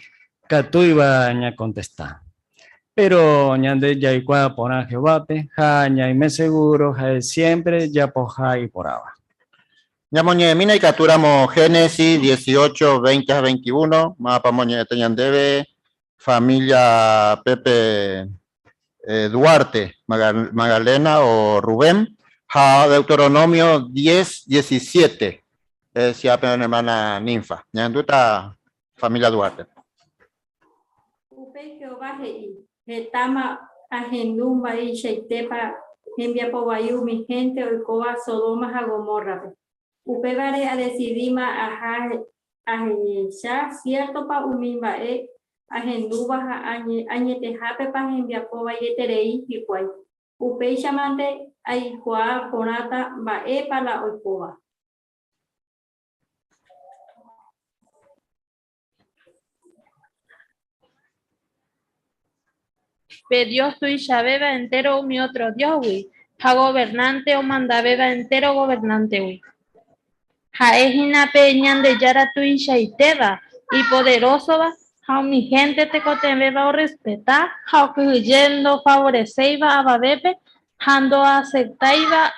que tú iba a contestar. Pero ñande ya cuando por a Jehová pe, ja ña y me seguro ja siempre ya poja y por abajo. Ya moñe mina y capturamos Génesis 18, 20 a 21, mapa moñe tenían debe, familia Pepe Duarte, Magdalena o Rubén, Deuteronomio 10, 17, si apenas hermana Ninfa, ya enduta familia Duarte. Upe Jehová Getama agendumba y sheitepa envia povayu mi gente oikoa Sodoma a Gomorra. Upevare a decidima a ya cierto pa umimba agenduba a añetejape pa envia pova yeterei y cuay. Upe chamante aihua ponata ba pa la oikova. Pe Dios tu ya beba entero mi otro Dios, wi. Ja gobernante o manda beba entero gobernante, wi. Ja ejina pe ñande yara tu isha iteba. y poderoso va, a mi gente te cotembe va a respetar, a que yendo favoreceiva a babepe, hando aceptaiva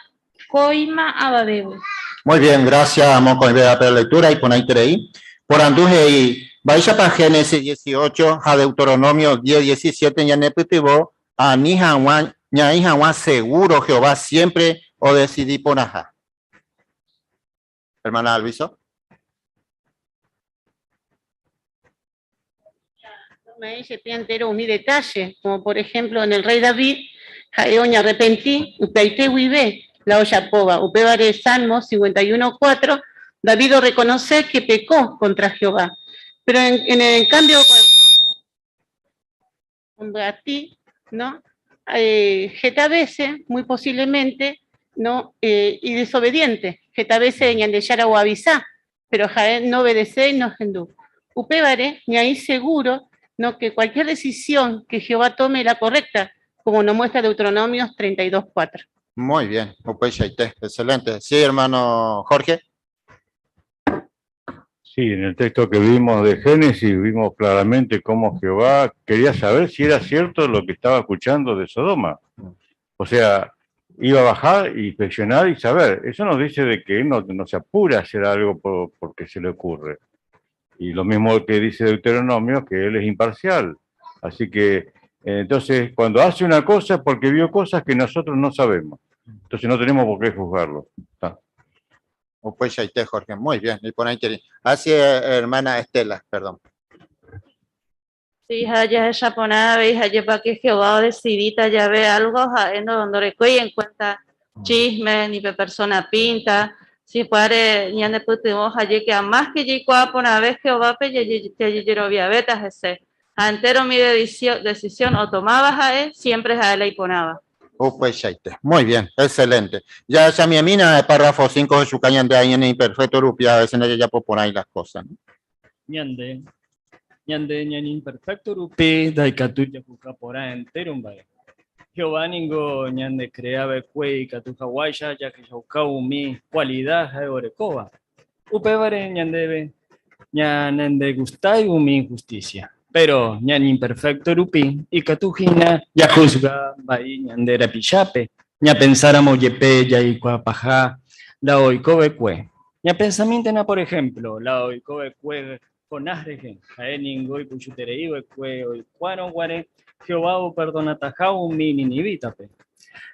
coima a babebe. Muy bien, gracias, vamos con la lectura y poner ahí. Por anduje y vaya para Génesis 18, a Deuteronomio 10, 17, ya neputivo, a Nihawan, Ñaihawan seguro Jehová siempre o decidí por ajá. Hermana Alviso. Me dice entero mi detalle, como por ejemplo en el rey David, Jaeoña arrepentí, upeite huive, la olla pova, upevare Salmo 51:4, David reconoce que pecó contra Jehová. Pero en cambio, con Beatí, ¿no? Getavese, muy posiblemente, ¿no? Y desobediente, Getavese ñandeyara o avisá, pero Jaén no obedece y no gendú. Upevare, ni ahí seguro, ¿no? Que cualquier decisión que Jehová tome la correcta, como nos muestra Deuteronomios 32:4. Muy bien, excelente. Sí, hermano Jorge. Sí, en el texto que vimos de Génesis vimos claramente cómo Jehová quería saber si era cierto lo que estaba escuchando de Sodoma. O sea, iba a bajar y inspeccionar y saber. Eso nos dice de que él no se apura a hacer algo porque se le ocurre. Y lo mismo que dice Deuteronomio, que él es imparcial. Así que, entonces, cuando hace una cosa es porque vio cosas que nosotros no sabemos. Entonces no tenemos por qué juzgarlo. ¿Está? O pues ya está, Jorge. Muy bien. Y por ahí así, hermana Estela, perdón. Sí, ya es japonesa, ya para que Jehová decidita ya ve algo, en donde recoge en cuenta chisme, ni persona pinta, si puede, ni ande putimos allí que a más que allí por una vez Jehová pe ya betas ese, entero mi decisión o tomabas a él, siempre a él y ponaba. Pues muy bien, excelente. Ya mi amina el párrafo 5 de su caña de ahí en imperfecto rupia, a veces ya puedo poner ahí las cosas. Ñande ñan imperfecto rupi daikatuya kukapora entero mbae. Jehová ningo ñande creaba kue katuhawaisha ya que yaukau mi cualidad de orecoba. Upevare ñandebe ñanende gustai umi injusticia. Pero ñan imperfecto rupi y katujina ya juzga bai ñandera pichape. Ña pensáramos yepe ya ikuapajá la oikobe kue. Ña pensamiento na por ejemplo la oikobe kue con asregen jaeningo y puchutereiwe kue oikuano guare Jehová o perdona tajao mi ninivitape.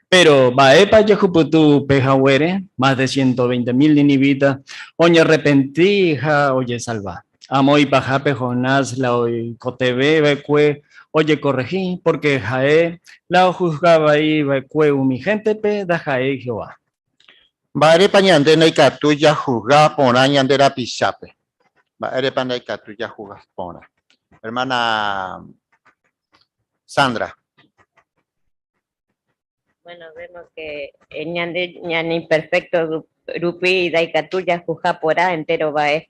Pero baepa yajuputu pejahuere más de 120,000 ninivitas oña arrepentija oye salva. Amo y pajape Jonás la hoy cotebe becue oye corregí porque jae la juzgaba ahí becue mi gente pe da jae Jehová. Baere pañande no hay catuya juzga pona ñandera pichape. Baere panay catuya juzga pona. Hermana Sandra. Bueno, vemos que ñan imperfecto rupi daikatuya juzga porá entero bae.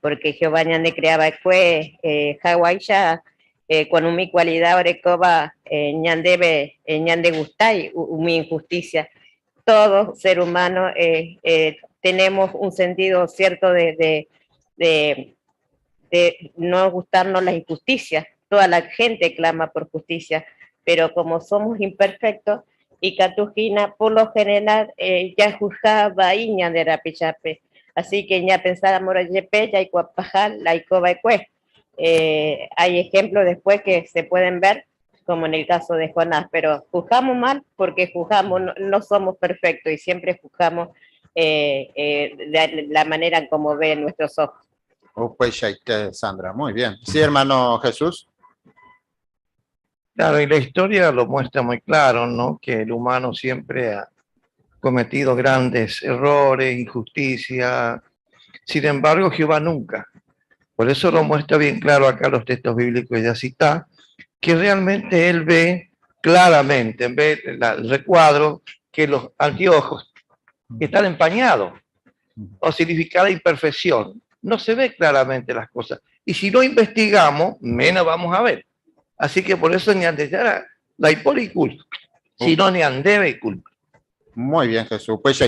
Porque Jehová ñande creaba fue Hawaisha con mi cualidad orecoba ñande gustai mi injusticia. Todo ser humano tenemos un sentido cierto de no gustarnos las injusticias. Toda la gente clama por justicia, pero como somos imperfectos y catujina por lo general ya juzgaba y ñande rapichape. Así que ya pensábamos yepe, ya hay cuapajal, la icoba ecue. Hay ejemplos después que se pueden ver, como en el caso de Jonás, pero juzgamos mal porque juzgamos, no somos perfectos y siempre juzgamos de la manera como ven nuestros ojos. Pues Sandra, muy bien. Sí, hermano Jesús. Claro, y la historia lo muestra muy claro, ¿no? Que el humano siempre ha cometido grandes errores, injusticia. Sin embargo, Jehová nunca. Por eso lo muestra bien claro acá los textos bíblicos de Acitá, que realmente él ve claramente, ve el recuadro, que los anteojos están empañados, o significa la imperfección. No se ve claramente las cosas. Y si no investigamos, menos vamos a ver. Así que por eso ni andeyara la hipolicul, sino ni andebe y culpa. Muy bien, Jesús. Pues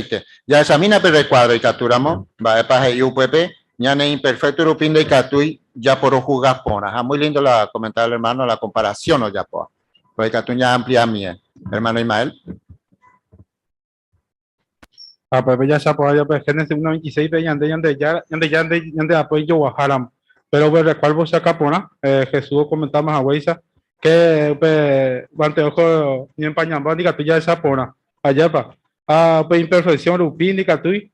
ya examina el recuadro y capturamos. Va a pasar UPP ñane imperfecto rupin de Catui, ya por jugar pona. Muy lindo la comentar el hermano, la comparación, o ya por. Pues Catui ya amplia mía. Hermano Ismael. Pues ya se apoya, pues Génesis 1:26, yande apoyo Guajaram. Pero pues recuerdo vos acá pona, Jesús comentamos a Weisa, que pues guante ojo ni empañamba ni Catui ya se apona. Allá pa. Pues imperfección rupin de Catui.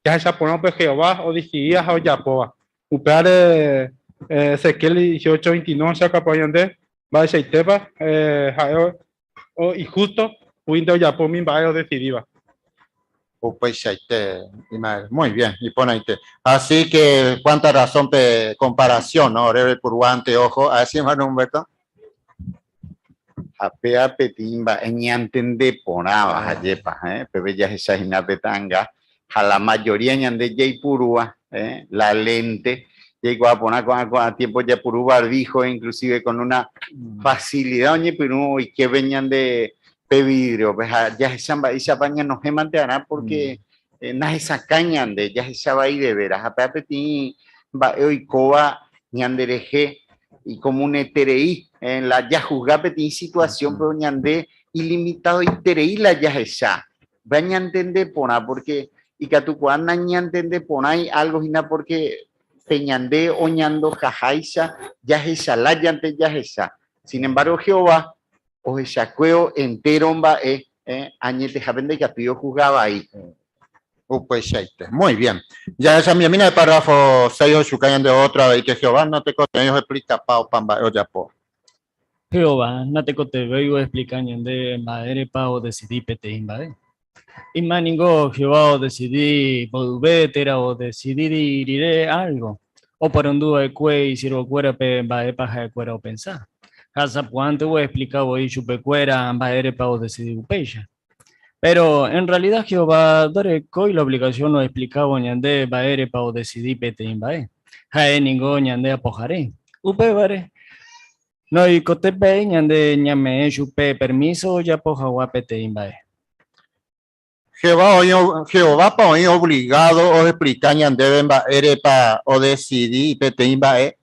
Ya se apona pues Jehová o decidía a Yapoa. Upare Ezequiel 18:29 se acapayan de va a ser tepa y justo Window Yapo min va a decidir. Pues muy bien, y pone ahí. Así que, ¿cuánta razón de comparación, no? Rebe por guante, ojo, así, hermano Humberto. Apea petimba, ñantende ponaba, ayepa, pepe ya esa jinapetanga, a la mayoría ñande jay purúa, la lente, llegó a poner con a tiempo ya purúa dijo, inclusive con una facilidad, oye, pero y que venían de vidrio, pues ya esa paña no se mantenerá porque na esa caña de ya esa va ahí de veras, apea petim, va hoy coba ñandereje y como un eterei en la ya juzgape tiene situación pero ñande ilimitado y terei la ya esa va ñantende pona porque y que tu cuana ñantende pona hay algo hina porque peñande o ñando jajaisa ya esa la llante ya esa sin embargo Jehová o esa cueo entero va añete japende y que tu yo juzgaba ahí. Pues muy bien. Ya esa mi mina de párrafo 6 o chucayan de otra y que Jehová no te cote ellos explica pao pamba o ya po. Jehová, no te cote veo explicando de madre pao decidí pete invade. Y maningo Jehová o decidí volvetera o decidí iré algo. O por un dúo de cue y sirvo cuera pe invade paja de cuera o pensar. Hasa puante o explicado y chupe cuera invade pao decidí upecha. Pero en realidad Jehová dore coi la obligación no explicaba ñande baere pao decidí pete imbae. Jae ningo ñande apojaré. Upe bare. No y cotepe ñande ñame chupe permiso ya pojawa pete imbae. Jehová pa hoy obligado o explicar ñande baere pa o decidí pete imbae.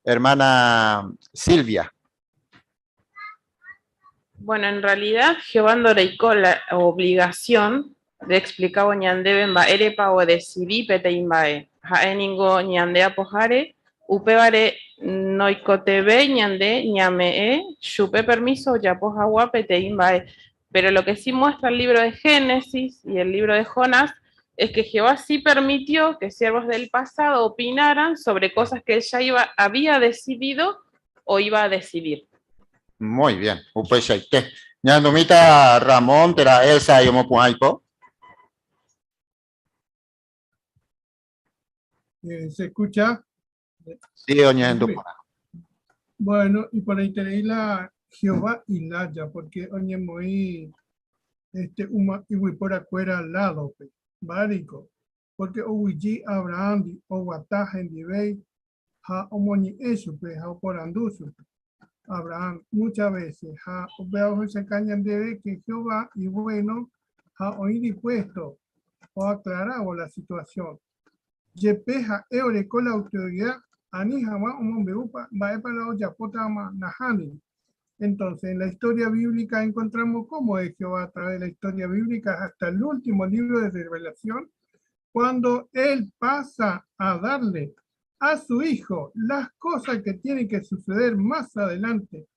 Hermana Silvia. Bueno, en realidad Jehová Ndoreiko la obligación de explicar ñandeben ba erepa o decidí pete imbae. Jaeningo ñande apojare, upebare noikotebe ñande ñamee, chupe permiso ya pojawa pete imbae. Pero lo que sí muestra el libro de Génesis y el libro de Jonás es que Jehová sí permitió que siervos del pasado opinaran sobre cosas que él ya había decidido o iba a decidir. Muy bien, pues ñandumita Ramón, tera Elsa y Omopuaipo. ¿Se escucha? Sí, doña Bueno, y por ahí tenéis la Jehová y Laya, porque oye muy y voy por afuera al lado, bárico, porque oye Abraham o Wataja en Dibey, ha omoni eso, ha por anduso. Abraham muchas veces ha veo se cañan de que Jehová y bueno ha hoy dispuesto o aclarado la situación. Yepeja eore con la autoridad anijama un beupa va para la olla potama nahani. Entonces en la historia bíblica encontramos cómo es Jehová a través de la historia bíblica hasta el último libro de Revelación cuando él pasa a darle a su hijo las cosas que tienen que suceder más adelante.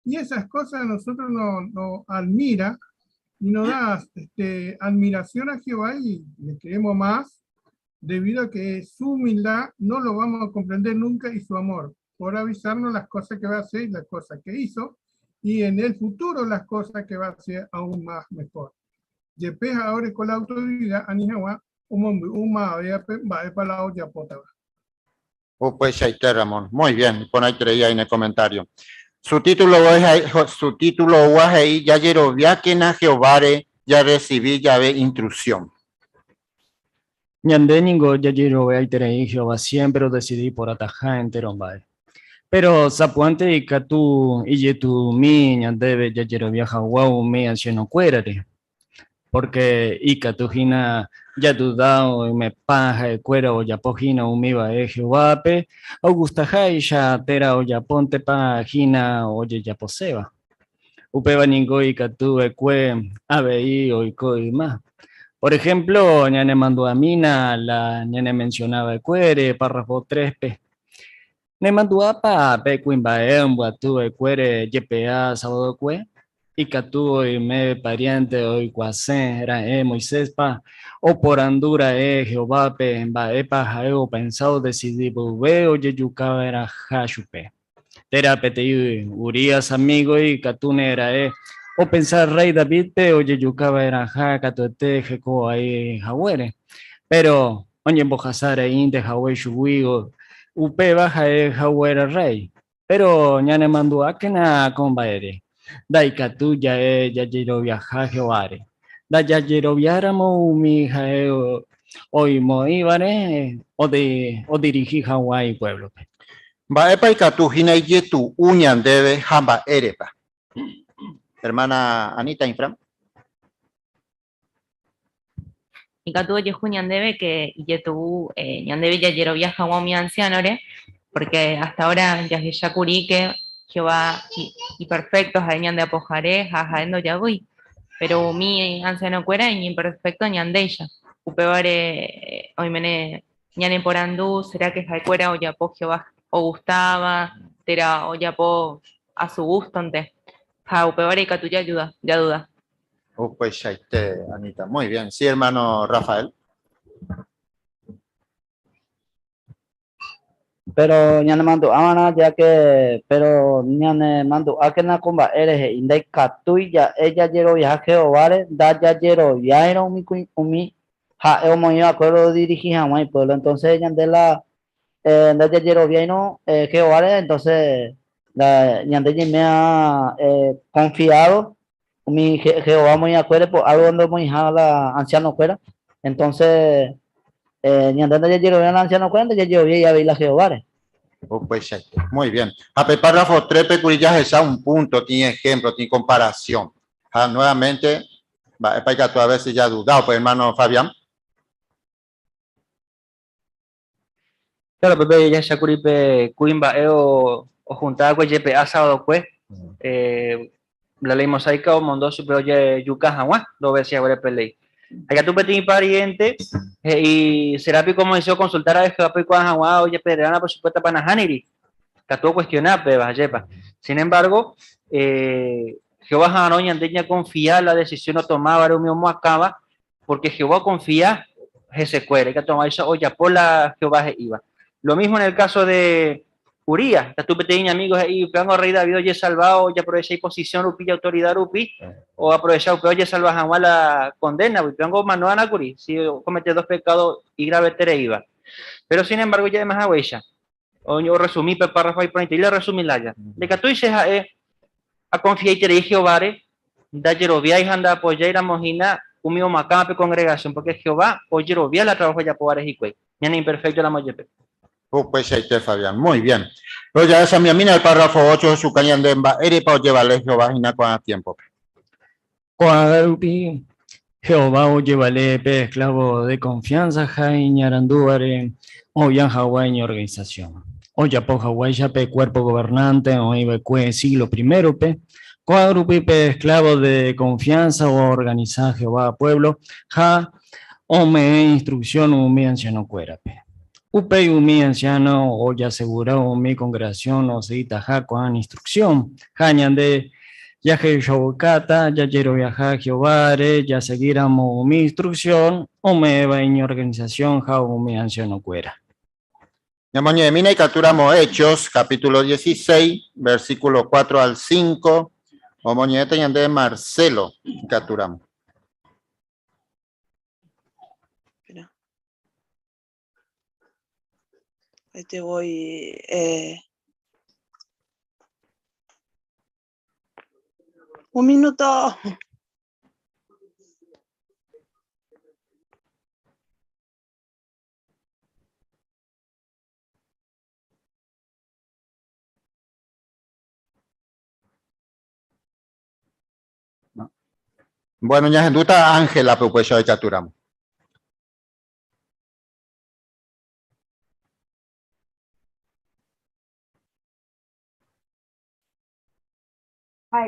Y esas cosas a nosotros nos admira y nos da admiración a Jehová y le queremos más debido a que su humildad no lo vamos a comprender nunca y su amor por avisarnos las cosas que va a hacer y las cosas que hizo y en el futuro las cosas que va a hacer aún más mejor. Yepes ahora con la autoridad anijawa uma va para la olla potaba. Pues Ramón, muy bien, pon ahí traía en el comentario. Su título es ahí, ya Yerobiakena Jehovare, ya recibí, ya ve intrusión. Ñande ningo ya Yerobe y Jehová siempre decidí por atajar en Terombae. Pero Zapuante y Catu y Yetu mi ñandebe ya Yerobia Hawa me anciano cuérare. porque ikatujina ya dudao me paja de cuera o ya pojina umiba Jehová Augusta Jaisha tera o ya ponte pajina oye ya poseba. Upeba ningo ikatu ekue abei o y más. Por ejemplo, ñane mandó a Mina, la ñane mencionaba cuere, párrafo 3p. Ne mandó a pa, pe cuimbaem, guatu, cuere, YPA, sábado cue. Y catu, y me pariente, hoy cuacen, era Moisés pa. O por andura, Jehová, pe, en baepa, jaeo, pensado, decidí, bubeo, yeyucaba, era jashupe. Tera, pete, Urias, amigo, y catune, era o pensar rey David pe oye yucaba era jaca tote jeco ahí jawere pero oye bojasare inte jawe shuwigo upe baja jawere rey pero ñane mandu akena combaere dai katuya ya jero viaja jeware da ya jero viáramo mi jae hoy mo ibare o dirigí Hawái pueblo Mba'épa ikatu hína ijetu'u ñandéve ha mba'érepa. Hermana Anita Infram. Ikatu yehu ñandeve que yetu ñandeve ya yero viaja mi ancianore, porque hasta ahora ya yakuri que Jehová y perfecto ha ñande apojaré ha jaendo ya voy, pero mi anciano cuera y imperfecto ñandeya. Upevare hoy mene ñane por andú será que ha cuera o ya po Jehová o gustaba, tera o ya po a su gusto ante. Ha upevare y catuya ayuda, ya duda. Pues ya Anita. Muy bien. Sí, hermano Rafael. Pero ñane mando amana ya que pero ñane mando akena comba eres indai katuya ella yero viaje o vale da ya yero viaje mi ha el moño acuerdo dirigir a mi pueblo entonces ella de la da ya yero viaje no que o vale entonces la ñande me ha confiado mi Jehová muy acuerdo por algo donde muy la anciano fuera entonces ñande ya yero viaje la anciano cuenta ya yero viaje ya vi la Jehová. Pues ya muy bien. A párrafo 3 peculiares es un punto, tiene ejemplo, tiene comparación. Nuevamente, para que tú a veces ya dudado, pues hermano Fabián. Claro, Pepe, ya Shakuripe, Cuimba, o juntaba con JP sábado, pues, la ley mosaica o mondo super oye yuca jamás, dos veces ahora pelei. Acá tu petit pariente, y será como deseo consultar a Jehová y cuán jamás, oye, pedrana, por supuesto, para Haniri. Que tú cuestionar, Peba, Jepa. Sin embargo, Jehová Janoña andeña confía la decisión no tomaba, era un mismo acaba, porque Jehová confía, se cuere, que toma eso, oye, por la Jehová iba. Lo mismo en el caso de Urías, que tú peteña amigos y peango rey David oye salvado, ya aprovecha posición rupi y autoridad rupi, o aprovechado que oye salva jamás la condena, y peango manuana curi, si comete dos pecados y grave tere iba. Pero sin embargo, ya además huella. O yo resumí pe párrafo y ponete y le resumí la ya. De que tú dices a confiar y te dije Jehová, da Jerovia y anda apoyar a mojina, un mío macape congregación, porque Jehová o Jerovia la trabajo ya por y cuey. Ya ni imperfecto la moyepe. Pues ya Fabián, muy bien. Pero ya esa mi mina el párrafo 8 de su cañón de emba, para llevarle Jehová y con a tiempo. Cuarupi, Jehová o llevale pe esclavo de confianza, Jai Ñarandúare, o yan Hawái organización. O ya po Hawái ya pe cuerpo gobernante, o iba cue siglo primero pe. Cuadrupi pe esclavo de confianza o organizar Jehová pueblo, ja o me instrucción o mi anciano cuera pe. Upe mi anciano o ya asegurado mi congregación o se itaja con instrucción. Jañan de ya que Shawkata, ya quiero viajar Jehová, ya seguiramos mi instrucción o me va en mi organización, o mi anciano cuera. Ñamoñe mina y capturamos Hechos, capítulo 16, versículo 4 al 5. Omoñete de Marcelo, capturamos. Ahí te voy. Un minuto. Bueno, ya henduta Ángela propuesta de capturamos.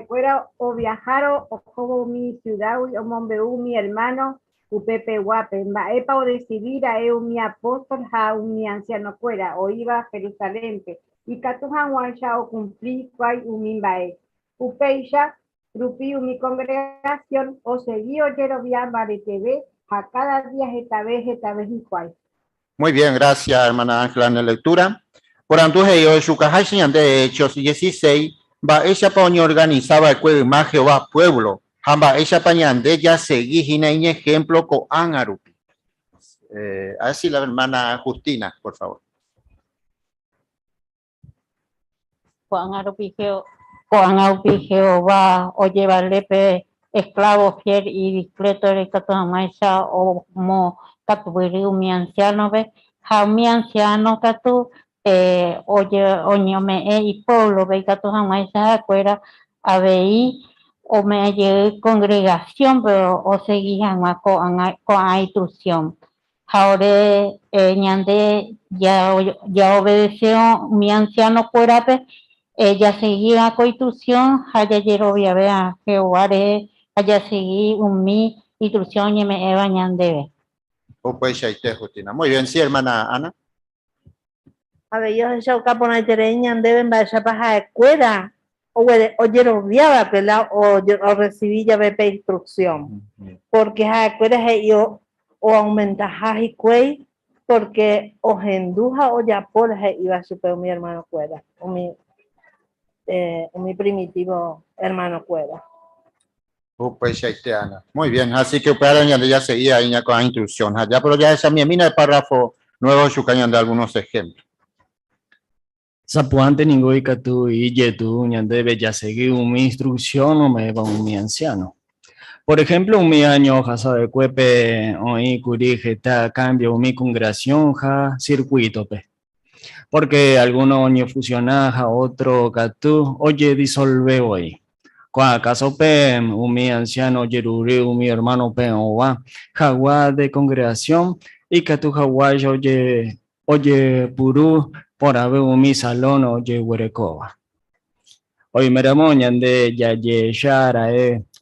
Fuera o viajar o como mi ciudad o mombeu mi hermano upepe guape epa o decidir a mi apóstol a mi anciano fuera o iba a Jerusalén y catujan guancha o cumplir cual umimbae upeisha grupi mi congregación o seguí o yerobian vale TV a cada día esta vez y cual. Muy bien, gracias hermana Ángela en la lectura. Por antuje yo su caja de Hechos 16 va ella paño organizaba el cuello más Jehová pueblo. Hamba ella pañande ya seguí en ejemplo con Anarupi. Así la hermana Justina, por favor. Con Anarupi Jehová o llevarle esclavo fiel y discreto de Catamaisa o mo Catubiri mi anciano ve mi anciano Catu oye oñome y pueblo ve Catamaisa afuera a ver o me llegué congregación, pero o seguían con instrucción. Ahora ñande ya obedeció mi anciano cuerape, ella seguía con instrucción, allá yerovia vea Jehová allá seguí mi instrucción y me eva ñande. Pues Justina. Muy bien, sí, hermana Ana. A ver, yo ya capona ñande ven vaya para escuela. O yeroviaba pela o recibí ya BP instrucción porque acuerdas yo o aumenta y cuey porque o genduja o ya por iba a super mi hermano cuera o mi primitivo hermano cuera. Pues Ana. Muy bien, así que para ya seguía ahí con la instrucción allá, pero ya esa mi mina de párrafo nuevo su cañón de algunos ejemplos. Sapuante ningún tu y yetu debe ya seguir una instrucción o me va un anciano. Por ejemplo, mi año casa de cuepe o curige ta cambio mi congregación ja circuito pe. Porque algunos años fusionaja otro catu oye disolve hoy. Cuando acaso pe mi anciano yeruri mi hermano pe o va jagua de congregación y catu jagua oye puru por haber un salón o huerecoba. Hoy me ramoñan de ya yeshara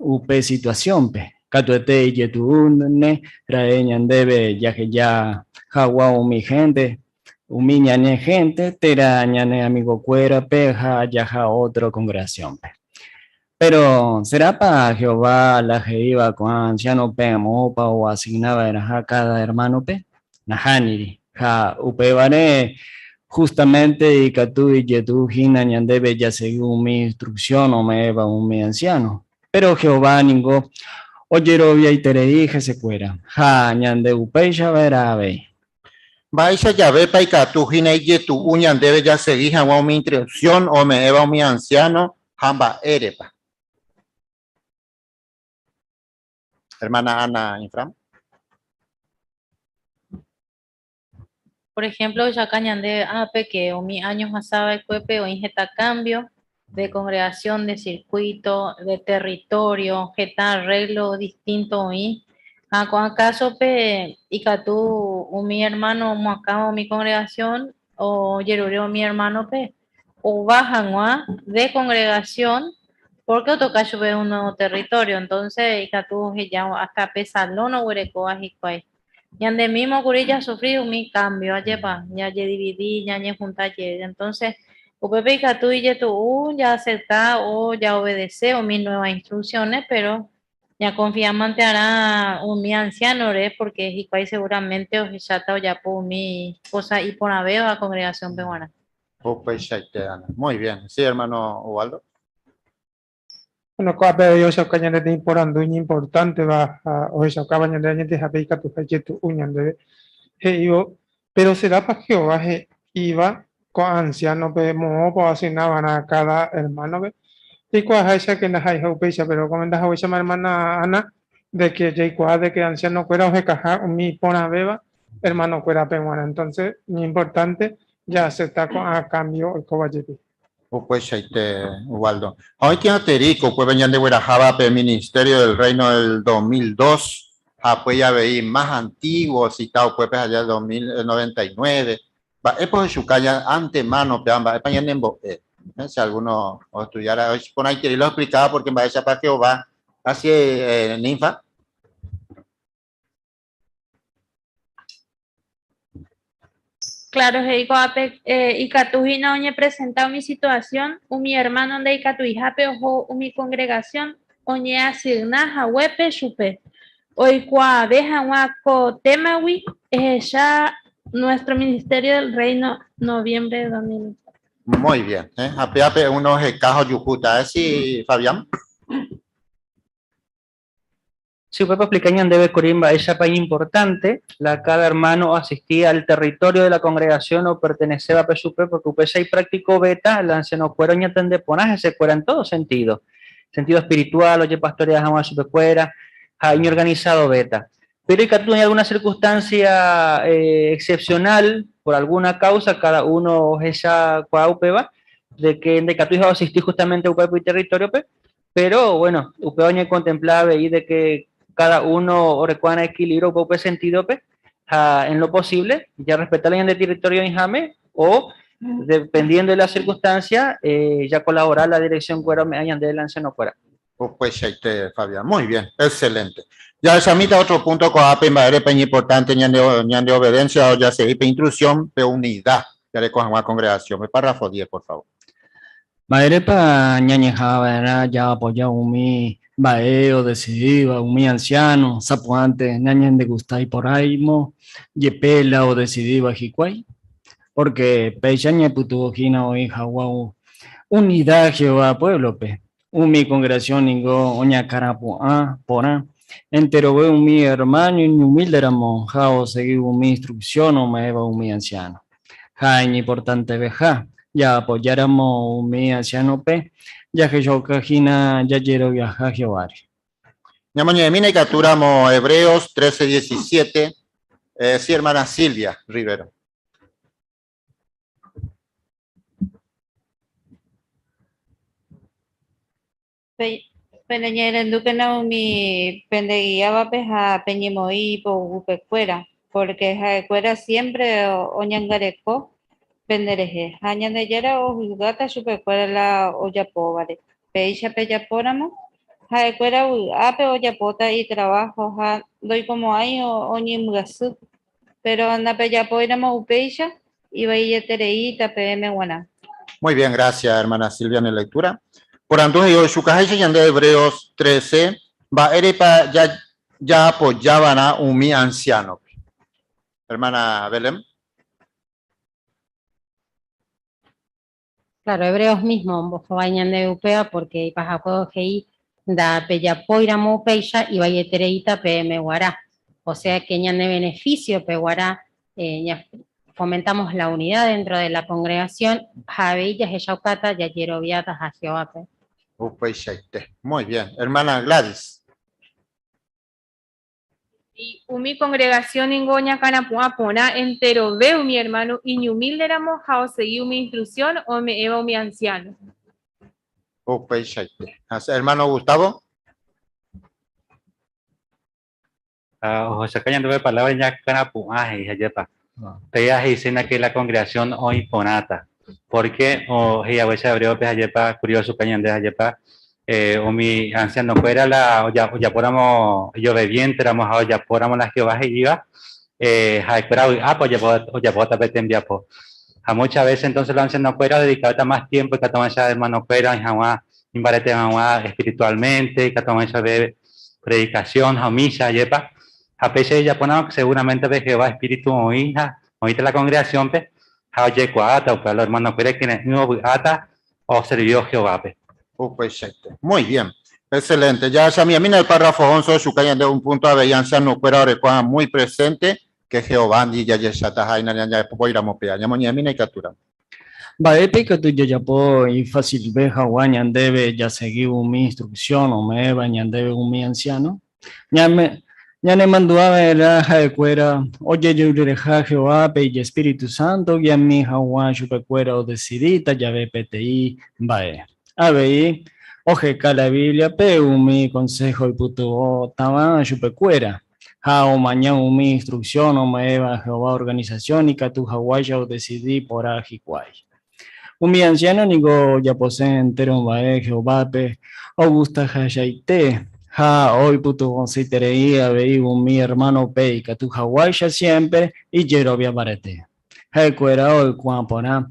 upe situación pe. Catuete y yetuune raeñan debe ya que ya jagua mi gente. Mi ñane gente tera ñane amigo cuera peja ya otro congregación pe. Pero será para Jehová la que iba con anciano pe mopa o asignaba era a cada hermano pe. Nahaniri ja upe vane justamente y Catu y Yetu Hina ñandebe ya según mi instrucción o me eva un mi anciano. Pero Jehová ningo oyerovia y tereije se cuera. Ja ñande upeya verá ve. Vaisa ya ve pa y Catu Hina y Yetu ñandebe ya seguir a mi instrucción o me eva un mi anciano hamba erepa. Hermana Ana Infram. Por ejemplo, ya cañande ape que o mi años pasaba el cuepe o injeta cambio de congregación, de circuito, de territorio, jeta arreglo distinto y con acaso pe y tú o mi hermano mo acá o mi congregación o yerureo mi hermano pe o bajan de congregación porque otro caso ve un nuevo territorio, entonces y tú ya hasta pe salón o huerecoas y cuay. Yande mismo curilla sufrido mi cambio, ayepa, ya dividí, ya junta, entonces, upepe y tú y tú ya acepta o ya obedece o mis nuevas instrucciones, pero ya confía hará un mi anciano, porque es seguramente o chata o ya por mi cosa y por haber a congregación peruana. Muy bien, sí, hermano Ubaldo. Bueno, cuando yo se cañan de importante va o se acaban de añadir a pedir tu uñan de pero será para Jehová iba con anciano pero mo asignaban a cada hermano y cuál es que nos hay pecha pero comentas hoy llama hermana Ana de que de que anciano fuera o que caja mi pona beba hermano fuera peruana entonces muy importante ya se está a cambio el cobayepi. Pues Ubaldo. Hoy tiene Terico, pues venían de Huerajaba, el Ministerio del Reino del 2002, pues ya veí más antiguos citado pues allá del 2099. Es por Chucaya antemano, pero va a en si alguno estudiara hoy, por ahí quiero lo explicaba porque va a echar para Jehová, así ninfa. Claro, Heicoape, Icatuji no me presentado mi situación, mi hermano de Icatuijape o mi congregación, oñe asigna Jahuepe Chupe. Hoy cua deja guaco temawi, ya nuestro Ministerio del Reino, noviembre de 2000. Muy bien, ape unos cajos yujuta, ¿sí, Fabián? Si usted explicar debe corimba esa país importante, la cada hermano asistía al territorio de la congregación o pertenecía a PSUP, porque upesa y práctico beta, la anciano cuero y atende ponaje, se cuera en todo sentido espiritual, oye pastorea jamás supe cuera, hay organizado beta. Pero y que tú en alguna circunstancia excepcional, por alguna causa, cada uno esa cuaupeba, de que en tu hijo asistí justamente a UPEP y territorio, pero bueno, UPEOña contemplaba y de que cada uno recuerda equilibrio o sentido en lo posible, ya respetar la ley de territorio en Jame, o dependiendo de la circunstancia, ya colaborar la dirección cuero me hayan de lance no fuera. Pues Fabián, muy bien, excelente. Ya se amita otro punto con APE en importante, ñan de obediencia, o ya se hipe intrusión de unidad, ya le cojan una congregación. El párrafo 10, por favor. Madre pa ñañejaba ya apoyado mi baeo decidiva, mi anciano, zapuante, ñañen de gustai por aimo, yepela o decidiva jicuay, porque pechaña putuojina o hija guau, unidad Jehová pueblo pe, mi congregación ningo oña carapu porá, entero veo mi hermano y humilde éramos, jao seguí mi instrucción o me eva mi anciano, jaña importante veja. Ya apoyáramos mi anciano P, ya que yo cajina ya quiero viajar a Jehová. Ñamaña de mina y capturamos Hebreos 13:17. Sí, hermana Silvia Rivero. Peñera duque no mi pendeguiaba peja peñemoí po fuera, porque jaecuera siempre oñangareco. Pendereje, hañan de yera o juzgata supercuera la oyapo, vale. Peisha peyapóramo, jaecuera ape oyapota y trabajo, doy como hay o ñimgasu, pero anda peyapoíramo upeisha y vaya tereíta PM guana. Muy bien, gracias, hermana Silvia, en la lectura. Por entonces, yo, su caja ya de Hebreos 13, va erepa ya apoyaban a un mi anciano. Hermana Belén. Claro, Hebreos mismo, vos vayan de upea porque para juego que da peyapoiramo peisha y vaya tereita PM guará. O sea que ya de beneficio peguará, ya fomentamos la unidad dentro de la congregación, javeillas ellaucata ya quiero viatas a Jehová. Muy bien, hermana Gladys. Y mi congregación en Goña Canapua Pona entero veo mi hermano y ni humilde éramos o seguí mi instrucción o me eva mi anciano. Hermano Gustavo. José Cañando de palabra ya Canapua y Jayepa. Pea dicen que la congregación hoy ponata. Porque o a veces hebreo pe Jayepa curioso Cañando de Jayepa. O mi anciano fuera la ya poramos yo bebiente éramos ya poramos las que baje iba pues ya puedo tapetem ya po a muchas veces entonces los ancianos fuera dedicado más tiempo que tomar esa hermano fuera en jamás invarete espiritualmente que tomar esa de predicación a misa yepa a veces ya ponemos seguramente de Jehová espíritu o hija oíste la congregación pe a oye cuata o para los hermanos fuera quienes no ata o sirvió Jehová pe. Muy bien, excelente. Ya examina el párrafo 11 de su calle de un punto de avellanza no fuera recuerda muy presente que Jehová y ya ya poiramos pea ya mañana y captura. Va que tú ya puedo y fácil ve Hawaiian debe ya seguir mi instrucción o me bañan debe un mi anciano. Ya Ñane manduave la jaecuera, oye yureja Jehová pe y Espíritu Santo, y a mi jaguan chupecuera o decidita, ya ve PTI, vae. Abei, oje la Biblia pe mi consejo y puto tama chupecuera. Ja o mañana mi instrucción o me eva Jehová organización y que tu jaguaya o decidí por ajicuay. Mi anciano nigo ya posee entero vae Jehová pe, Augusta jayaite. Ja, hoy puto considereía veí mi hermano Peica, tu Hawái ya siempre y Jerovia Barete. Hecuera hoy cuampona,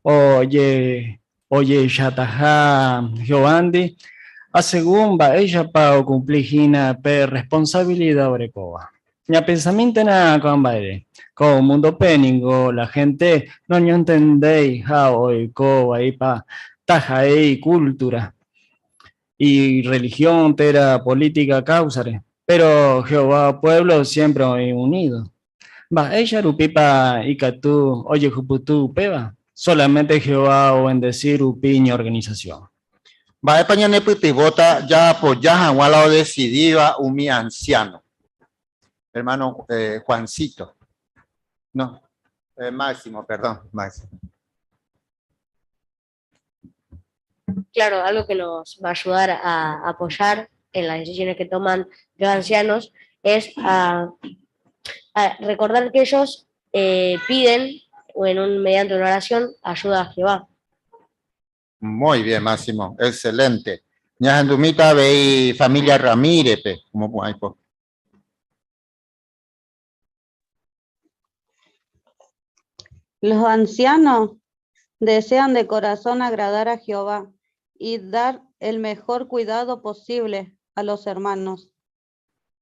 oye, Shataha Giovandi, a según va ella para cumplir hina pe responsabilidad orecoa. Ya pensamiento na cambaire, como mundo peningo, la gente no entendéis, ja, hoy coa y pa tajaei cultura. Y religión, tera, política, causare. Pero Jehová, pueblo siempre unido. Va, ella rupipa y tú, oye, juputu, peba. Solamente Jehová o bendecir upiña organización. Va, España vota ya apoyar a lado decidida un mi anciano. Hermano Juancito. No, Máximo, perdón, Máximo. Claro, algo que nos va a ayudar a apoyar en las decisiones que toman los ancianos es a recordar que ellos piden mediante una oración ayuda a Jehová. Muy bien, Máximo, excelente. Ñajandumita veí familia Ramírez, como po. Los ancianos desean de corazón agradar a Jehová y dar el mejor cuidado posible a los hermanos.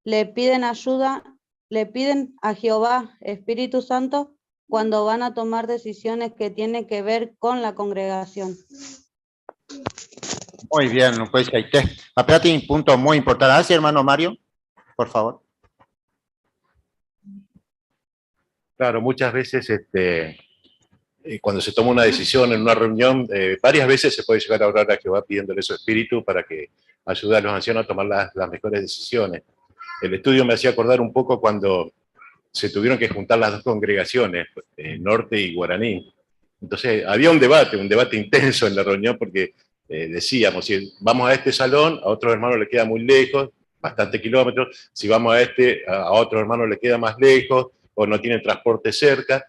Le piden ayuda, le piden a Jehová, Espíritu Santo, cuando van a tomar decisiones que tienen que ver con la congregación. Muy bien, pues ahí te. Aparte un punto muy importante. ¿Así, hermano Mario? Por favor. Claro, muchas veces cuando se toma una decisión en una reunión, varias veces se puede llegar a orar a Jehová pidiéndole su espíritu para que ayude a los ancianos a tomar las mejores decisiones. El estudio me hacía acordar un poco cuando se tuvieron que juntar las dos congregaciones, Norte y Guaraní. Entonces había un debate intenso en la reunión porque decíamos, si vamos a este salón, a otros hermanos le queda muy lejos, bastantes kilómetros, si vamos a otro hermano le queda más lejos, o no tienen transporte cerca.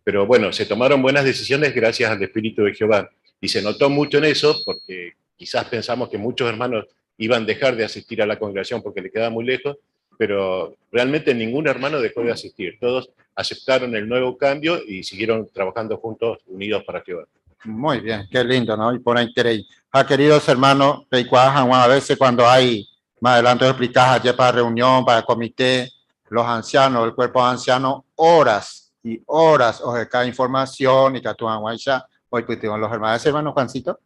Pero bueno, se tomaron buenas decisiones gracias al Espíritu de Jehová. Y se notó mucho en eso, porque quizás pensamos que muchos hermanos iban a dejar de asistir a la congregación porque le quedaba muy lejos, pero realmente ningún hermano dejó de asistir. Todos aceptaron el nuevo cambio y siguieron trabajando juntos, unidos para Jehová. Muy bien, qué lindo, ¿no? Y por ahí tenéis. Queridos hermanos, a veces cuando hay, más adelante explicar allá para reunión, para comité, los ancianos, el cuerpo anciano, horas y horas o de cada información y que tú hoy pues los hermanos Juancito.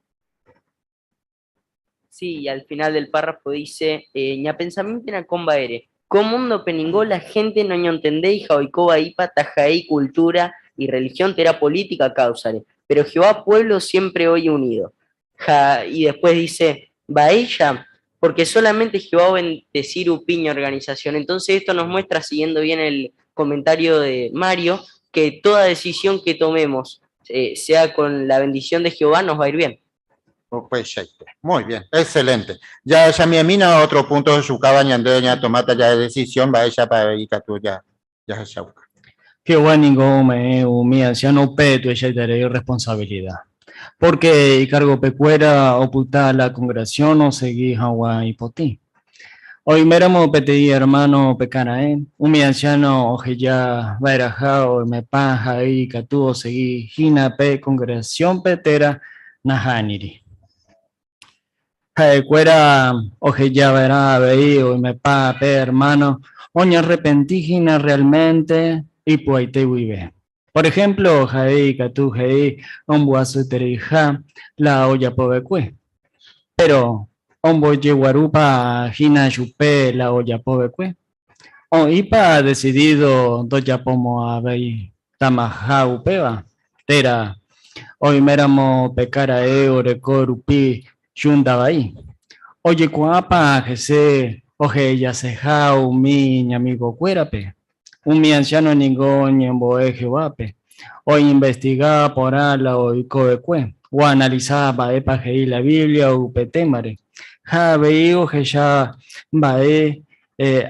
Sí, y al final del párrafo dice, ña pensamiento na comba ere, como mundo peningó la gente no entendé y jaoicoba ipa tajaei cultura y religión tera política causare, pero Jehová pueblo siempre hoy unido. Y después dice, va ella, porque solamente Jehová bendecir upiña organización. Entonces esto nos muestra, siguiendo bien el comentario de Mario, que toda decisión que tomemos, sea con la bendición de Jehová, nos va a ir bien. Muy bien, excelente. Ya mi mina otro punto de su cabaña de tomata ya de decisión, va ella para ir a tu ya se Jehová ningún mi anciano peto ella daré responsabilidad. Porque cargo pecuera ocultar la congregación o seguir agua y potí. Hoy meramo peti hermano pecarae, mi anciano ojeya vairaja o me paja y catuo seguí hina pe congregación petera nahaniri. Cuera ojeya verá veí o me paja pe hermano, oña arrepentígina realmente y puaite vive. Por ejemplo, jai catu jai ombuasu terija la olla povecue. Pero ombo yeguarupa hina chupe la olla povecue. O ipa decidido doya pomo abei tamaja upeva. Tera hoy meramo pecara orecorupi yundabai. Oye cuapa jese Oje ya se ja umi ñamigo cuerape. Mi anciano ningún ñemboe Jehová-pe. O investigar por ala o icoecue. O analizar bae paje la Biblia o petemare. Ja veo que ya bae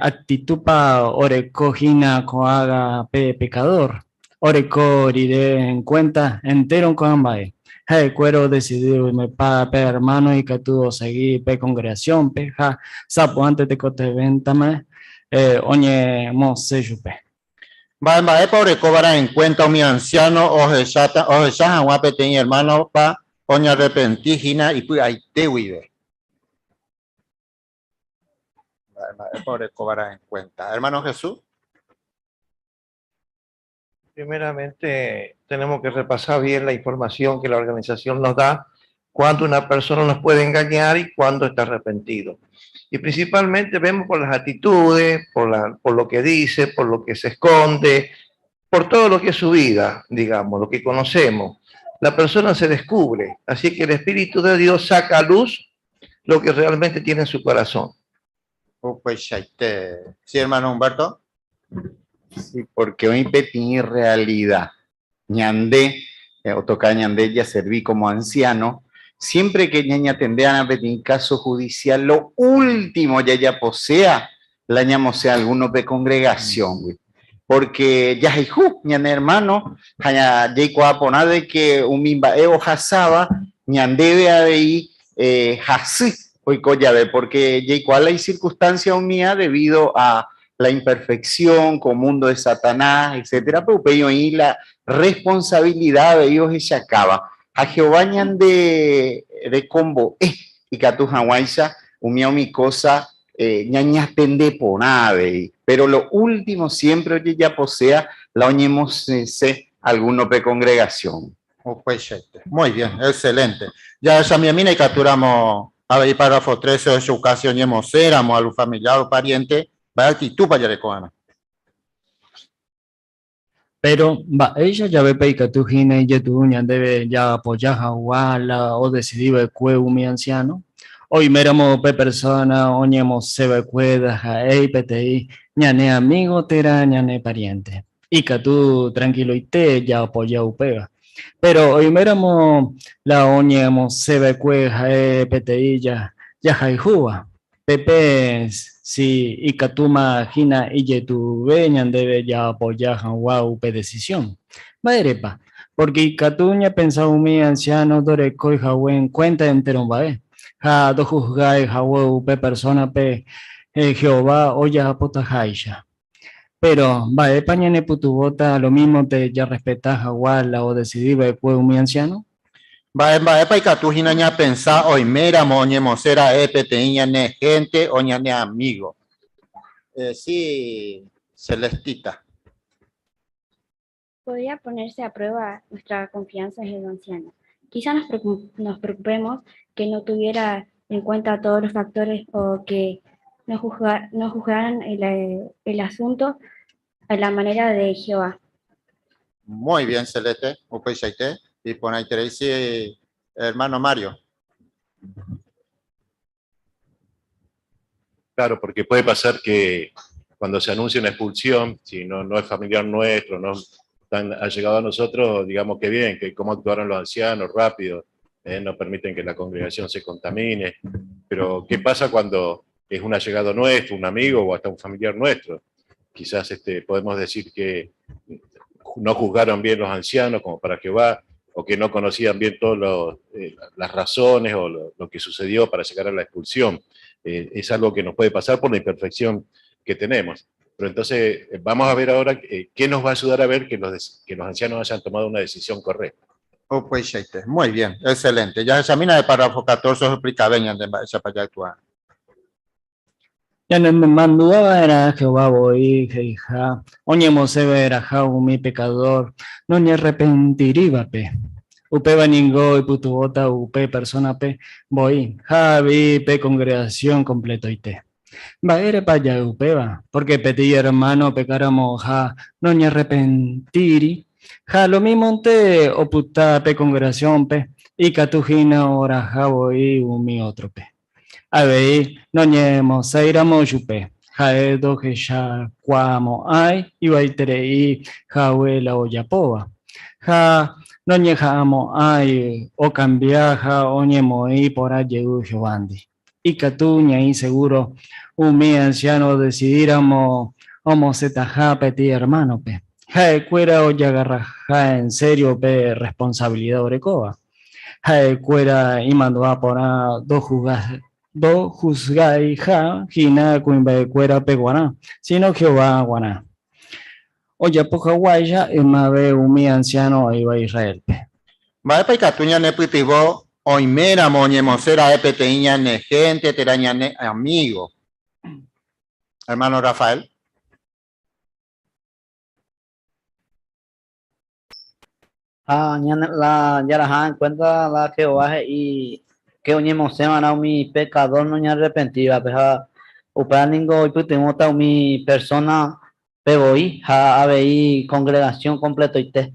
actitud pa oreco jina coaga pecador. Oreco iré en cuenta entero con bae. Hey, cuero decidido me pa pe hermano y que tuvo seguir pe congregación pe ja sapo antes de que te ventame oñe mo se yupe. Va pobre cobra en cuenta mi anciano o ya guape tenía hermano pa oña arrepentígina y pues ahí te huide. Va pobre cobra en cuenta. Hermano Jesús. Primeramente, tenemos que repasar bien la información que la organización nos da, cuando una persona nos puede engañar y cuando está arrepentido. Y principalmente vemos por las actitudes, por lo que dice, por lo que se esconde, por todo lo que es su vida, digamos, lo que conocemos. La persona se descubre, así que el Espíritu de Dios saca a luz lo que realmente tiene en su corazón. Pues sí, hermano Humberto. Sí, porque hoy petí realidad. Ñandé, o toca Ñandé, ya serví como anciano. Siempre que ñaña tendean a pedir caso judicial, lo último ya posea, la ñamosea algunos de congregación, güey. Porque ya hay ñan hermano, ya coapona de que un mimbaeo jasaba, ñandebe ahí, jasí, hoy collabe, porque ya cual hay circunstancia unida debido a la imperfección, con mundo de Satanás, etcétera, pero ellos ahí la responsabilidad de ellos se acaba. A Jehová ñan de combo, y que a tu hawaisa, umia mi cosa, ñañas pende por nave, pero lo último siempre oye ya posea, la oñemos alguno de congregación. Muy bien, excelente. Ya esa mi amina y capturamos a ver párrafo 13 de su ocasión, ñemos éramos a los familiares o parientes. Pero ella ya ve peika tu gine y tu uña debe ya apoyar a wala o decidir que mi anciano. Hoy meramo pe persona oñemos se ve cueda a pti ñane amigo tera ñane pariente. Y que tú tranquilo y te ya apoya upega. Pero hoy meramo la oñemos se ve cueda a pti ya jaijuba. Pepe si ikatuma jina y tu veñan debe ya apoyar a wow decisión. Maerepa, porque ikatuña pensaba mi anciano dore coi jawen cuenta entero bae. Ja do juzgai jawu pe persona pe Jehová oya pota jaisha. Pero bae pañane putubota lo mismo te ya respetas jawala o decidir bae mi anciano. Va epa y tu hinaña pensar hoy mera moñe mosera teña ne gente o ne amigo. Sí, Celestita. Podría ponerse a prueba nuestra confianza en el anciano. Quizá nos preocupemos que no tuviera en cuenta todos los factores o que no juzgaran el asunto a la manera de Jehová. Muy bien, Celeste. Y por ahí te dice hermano Mario. Claro, porque puede pasar que cuando se anuncia una expulsión, si no es familiar nuestro, no tan allegado a nosotros, digamos que bien, que cómo actuaron los ancianos rápido, no permiten que la congregación se contamine. Pero ¿qué pasa cuando es un allegado nuestro, un amigo o hasta un familiar nuestro? Quizás podemos decir que no juzgaron bien los ancianos como para Jehová, o que no conocían bien todas las razones o lo que sucedió para llegar a la expulsión. Es algo que nos puede pasar por la imperfección que tenemos. Pero entonces vamos a ver ahora qué nos va a ayudar a ver que los ancianos hayan tomado una decisión correcta. Muy bien, excelente. Ya examina de párrafo 14 explica veñan de esa para actuar. Ya no me mandó era Jehová voy, hija. Oñe mosebe era jau mi pecador. No ni arrepentiría pe. Upe baningo y putubota upe persona pe. Voy. Javi pe congregación completo y te. Va ere pa ya upeba. Porque petí hermano pecáramos ja. No ni arrepentiri. Ja lo mismo te o puta pe congregación pe. Y catujina ora ja voy mi otro pe. Abei, no ñemos, seiramo yupe. Jae do que ya cuamo ay, iba y terei, jahuela o yapoa. Ja, no ñejamo ay, o cambiaja, o ñemo y por allí ujobandi. Y catuña y seguro, mi anciano decidiramos, homo zetaja peti hermano pe. Jae cuera o yagarra, ja en serio pe responsabilidad orecoa. Jae cuera y mandó a poner dos jugas do juzgai ja hina kuimbe cuera peguana sino Jehová guana oya poca guaya emabe umi anciano iba Israel Va pa ikatuña ne pitivo oimera moñemosera epeteiña ne gente teraña ne amigo. Hermano Rafael. La yaraja encuentra la Jehová y que oñemos semana mi pecador no me arrepentido peja upaningo y putimota mi persona pegoi ha abei congregación completo y te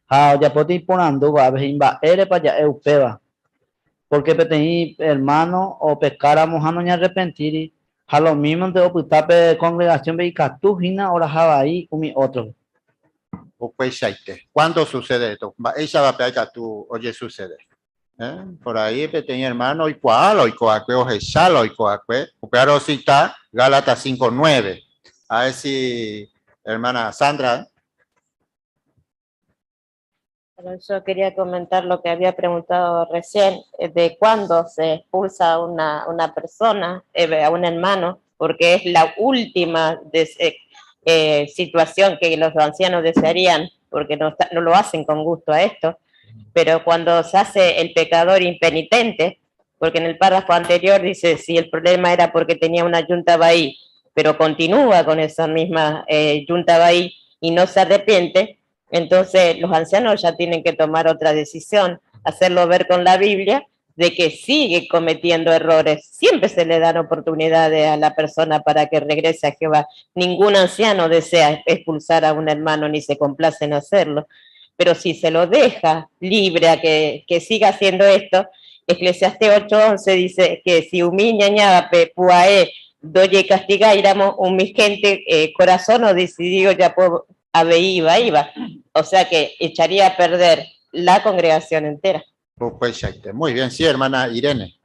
ha ya poti ponando va imba ere para ya eupeba porque petei hermano o pecáramos a no me arrepentir a lo mismo de oputape congregación ve catujina ahora ha ahí con mi otro. ¿Cuándo sucede esto? Ella va a pegar tú, oye, sucede. Por ahí tenía hermano y cuál, y coacue, o jechalo, y coacue. Pero si está, Gálatas 5:9. A ver si, hermana Sandra. Pero yo quería comentar lo que había preguntado recién, de cuándo se expulsa a una persona, a un hermano, porque es la última situación que los ancianos desearían, porque no lo hacen con gusto a esto, pero cuando se hace el pecador impenitente, porque en el párrafo anterior dice si el problema era porque tenía una yunta bahí, pero continúa con esa misma yunta bahí y no se arrepiente, entonces los ancianos ya tienen que tomar otra decisión, hacerlo ver con la Biblia de que sigue cometiendo errores. Siempre se le dan oportunidades a la persona para que regrese a Jehová. Ningún anciano desea expulsar a un hermano ni se complace en hacerlo. Pero si se lo deja libre a que siga haciendo esto, Eclesiastés 8:11 dice que si ñañaba puae doye castiga iramos un mi gente corazón o decidido ya por iba. O sea que echaría a perder la congregación entera. Muy bien, sí, hermana Irene.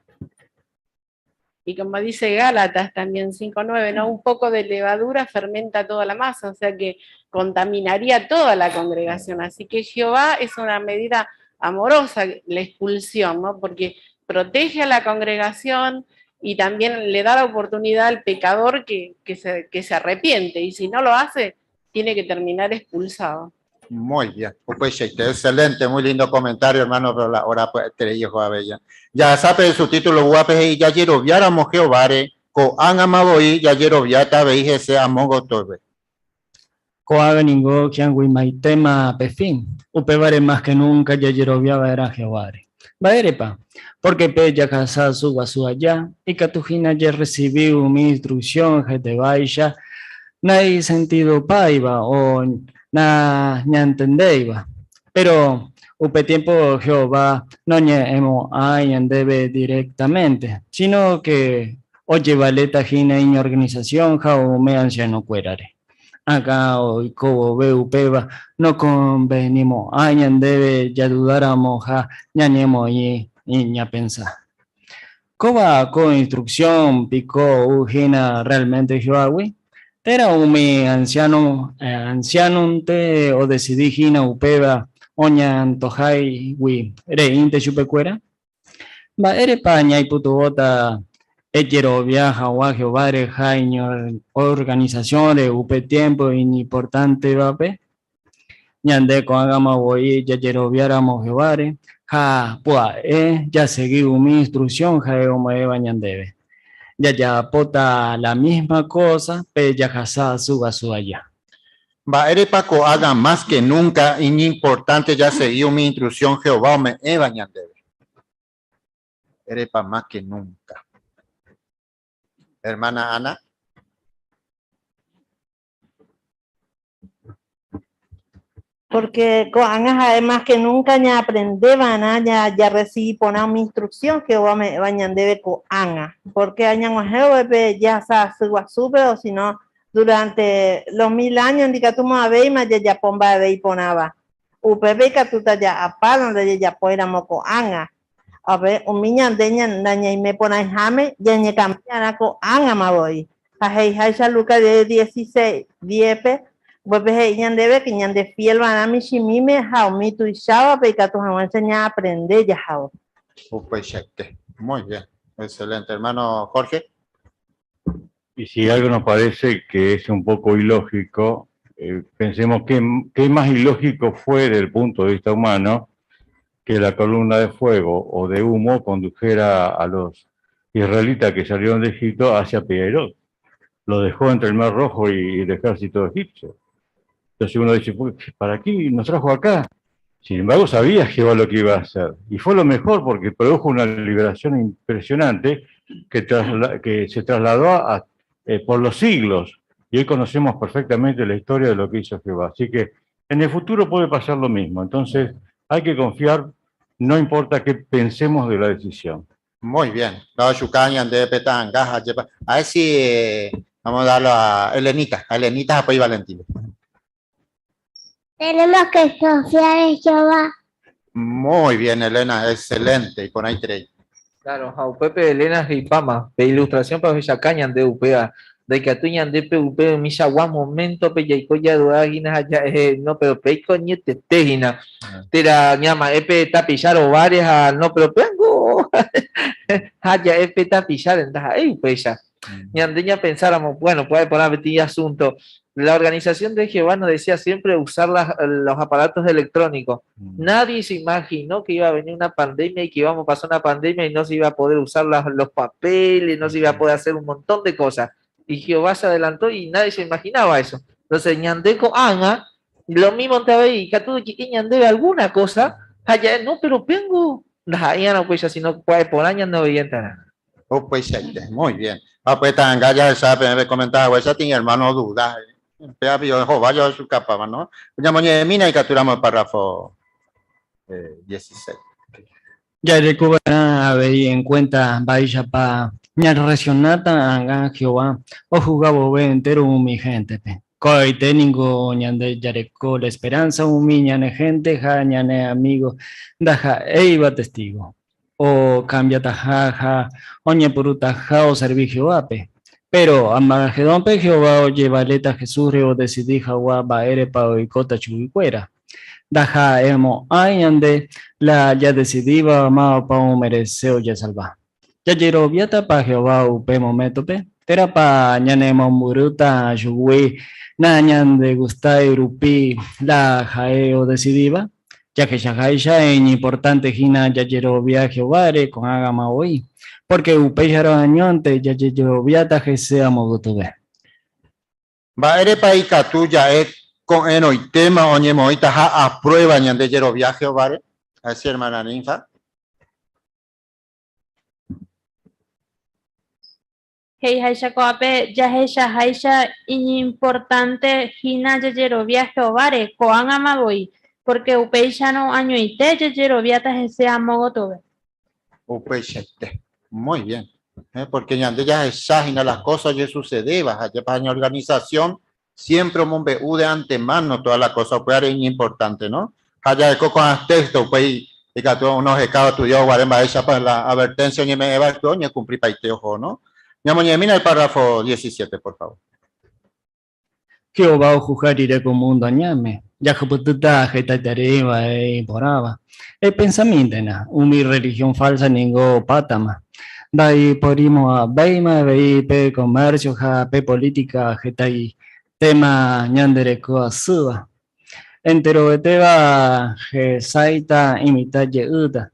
Y como dice Gálatas también 5:9, ¿no? Un poco de levadura fermenta toda la masa, o sea que contaminaría toda la congregación. Así que Jehová es una medida amorosa, la expulsión, ¿no? Porque protege a la congregación y también le da la oportunidad al pecador que se arrepiente, y si no lo hace, tiene que terminar expulsado. Muy bien, excelente, muy lindo comentario, hermano, pero la hora pues bella. Ya sabe su título guape y ya quiero viáramos Jehovare, co han amado y ya quiero viata veije se amogo torbe. Co haga ningo que angui maitema pefín, upevare más que nunca ya quiero viaba era Jehovare. Vaerepa, porque pe ya casa su allá y catujina ya recibió mi instrucción que te vaya, no hay sentido paiva o na entendeiba, pero upe tiempo Jehová no emo debe directamente, sino que oye valeta gina en organización jao me anciano cuerare. Acá hoy como veo peba no convenimos debe ya dudar a moja ñanemo y ña pensar. Coba con instrucción pico ujina realmente Jehová. Era un anciano te o decidí hina upeba oña antojai wi re inte chupecuera va ere paña y putubota echero viaja o Jehová jaño organización de upe tiempo importante vape ñande con agama voy ya echero viáramos Jehová ja pua ya seguí mi instrucción ja me bañandebe ya pota la misma cosa, pero ya casa su allá. Va, Erepaco haga más que nunca, importante ya seguir mi instrucción, Jehová me bañandebe. Erepa más que nunca. Hermana Ana. Porque además que nunca ya aprendeban, ya recibí poner mi instrucción que vayan debe coanga. Porque añan ya supe o si no, durante los 1000 años, indica tu veima ya pomba de ponaba. UPB que tú ya apalan de ya poéramos coanga. A ver, un niño de y me pone jame, ya ni cambiará coanga ma voy. A Heija Luca de 16, 10 pues debe que de fiel van a mi shimime jaumi tu ishaba peca tu jamás enseñar a aprender ya jao. Muy bien, excelente. Hermano Jorge. Y si algo nos parece que es un poco ilógico, pensemos qué más ilógico fue desde el punto de vista humano que la columna de fuego o de humo condujera a los israelitas que salieron de Egipto hacia Peirot. Lo dejó entre el Mar Rojo y el ejército egipcio. Entonces uno dice, ¿para qué nos trajo acá? Sin embargo, sabía Jehová lo que iba a hacer. Y fue lo mejor porque produjo una liberación impresionante que se trasladó por los siglos. Y hoy conocemos perfectamente la historia de lo que hizo Jehová. Así que en el futuro puede pasar lo mismo. Entonces hay que confiar, no importa qué pensemos de la decisión. Muy bien. A ver si vamos a darlo a Elenita. A Elenita Apoy Valentín. Tenemos que confiar en Jehová. Muy bien, Elena, excelente. Y con ahí tres. Claro, Pepe Elena Ripama, de ilustración para Villacañan de UPA, de que atuñan de PUP, Mishawa, momento, Peyaikoya, Duagina, no, pero Peico, Niete, Tegina, Tera, Ñama, Epe, Tapillar, o varias, no, pero Pengo, Haya, Epe, Tapillar, en Taja, Peya. Ñandeña pensáramos, bueno, puede poner Betty asunto. La organización de Jehová nos decía siempre usar los aparatos electrónicos. Nadie se imaginó que iba a venir una pandemia y que íbamos a pasar una pandemia y no se iba a poder usar los papeles, no se iba a poder hacer un montón de cosas. Y Jehová se adelantó y nadie se imaginaba eso. Entonces, ñandeco anga, lo mismo te ve y que todo que ñandebe alguna cosa, allá no, pero vengo, ya no pues si no puede por años no veía nada. Oh, pues muy bien. Ah, pues tan ya sabe, me comentaba, pues ya tiene hermano duda. Pero Jehová yo su capa, ¿no? Ya mañana mina y capturamos el párrafo 16. Ya recubana veía en cuenta vaya pa ña relacionata anga Jehová o jugaba ve entero mi gente pe. Coi teningo ñande yareco la esperanza ñane gente ja ñane amigo daja eiva testigo o cambia tajaja oñe puruta ja o serví Jehová pe. Pero Amagedón pe Jehová oye valeta Jesús reo decidí jaguá baere pa oicota chubicuera. Daja emo ayande la ya decidí va ma pa un mereceo ya salva. Ya llegó viata pa Jehová upe momento pe. Tera pa ñane muruta yugui na ñande gustai rupi la jaeo decidiva. Ya que ya en importante gina ya llegó via Jehová con agama hoy. Porque upeyaro añonte ya yo viata que sea mogotobe. Va ere paika tuya con eno y tema oñe moita ja aprueba ñande yero viaje o vare. Así hermana Ninfa. Hey haisha coape ya haisha importante gina ya yero viaje o vare coan amaboy. Porque upeya no año y te ya yero viata que sea mogotobe. Upeyete. Muy bien, porque ya exagina las cosas ya sucede, allá para la organización siempre un de antemano todas las cosas pues es importante, ¿no? Allá de coco con texto pues y que tú unos ecados tuyos guaremba esa para la advertencia ni me va tú ni cumplir para este ojo, ¿no? Mira el párrafo 17, por favor. Jehová juzgar iré con mundo ñame, ya que pututa jeta tareva poraba. El pensamiento na, mi religión falsa ningo patama. Dai porimo a beima bei pe comercio ja pe política jetai tema ñandere ko asuba. Entero eteba je saita imita ye uda.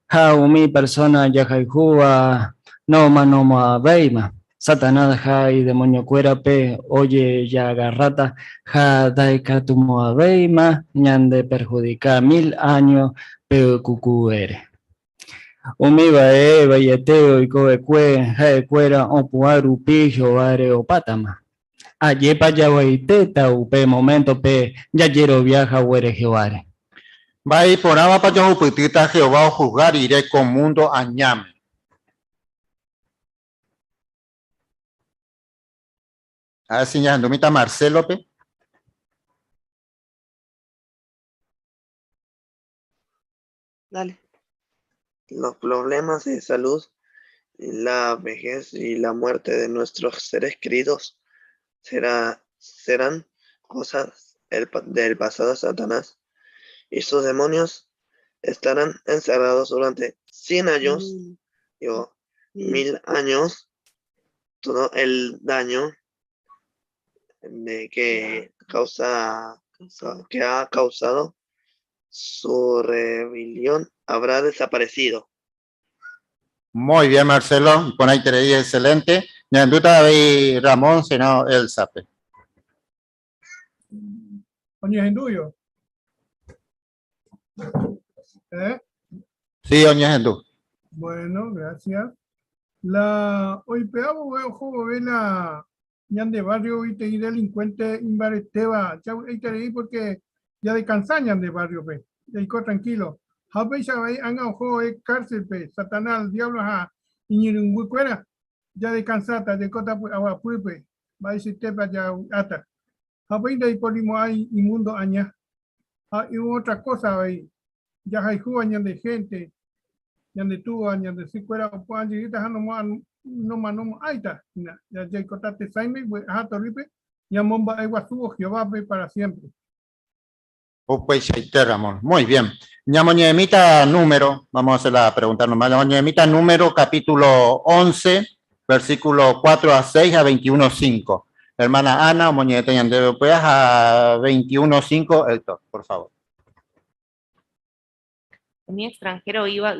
Ja umi persona ya jaijua no manoma beima. Satanás ja y demonio cuera pe oye ya garrata ja dai katumo a beima ñande perjudica 1000 años pe cucuere. Umiba bayeteo y coecue jaecuera o puaru pijo are o patama. Ayepa ya waiteta upe momento pe ya quiero viaja huere Jehová. Va y por agua para yo upitita Jehová o juzgar iré con mundo añame. A ver si ya andumita Marcelo pe. Dale. Los problemas de salud, la vejez y la muerte de nuestros seres queridos serán cosas del pasado. Satanás y sus demonios estarán encerrados durante 100 años o 1000 años. Todo el daño que ha causado su rebelión habrá desaparecido. Muy bien, Marcelo. Con ahí te excelente. Ñanduta de Ramón, senado el sape. Oña Henduyo. Sí, Oña Hendú. Bueno, gracias. La OIPA, ojo, ve la ñan de barrio y te delincuente invareteba. Ya ahí te leí porque ya descansañan de barrio, pe. Ya ico tranquilo. Jape ya ve, anga ojo, cárcel, pe. Satanás, el diablo, ja. Iñirunguicuera. Ya descansata, de cota agua pulpe. Va a decir tepa ya ata. Jape de polimo hay inmundo aña. Y otra cosa ahí. Ya hay jugañan de gente. Ñande tuvo ñande si fuera o puan llegar no aita ya cotate saime a torripe ya momba agua subo Jehová para siempre. Pues Ramón. Muy bien. Ñamoñemita número, vamos a hacer la pregunta nomás. Ñamoñemita número capítulo 11, versículo 4 a 6 a 21:5. Hermana Ana, moñete ñande pues a 21:5, Héctor, por favor. Mi extranjero iba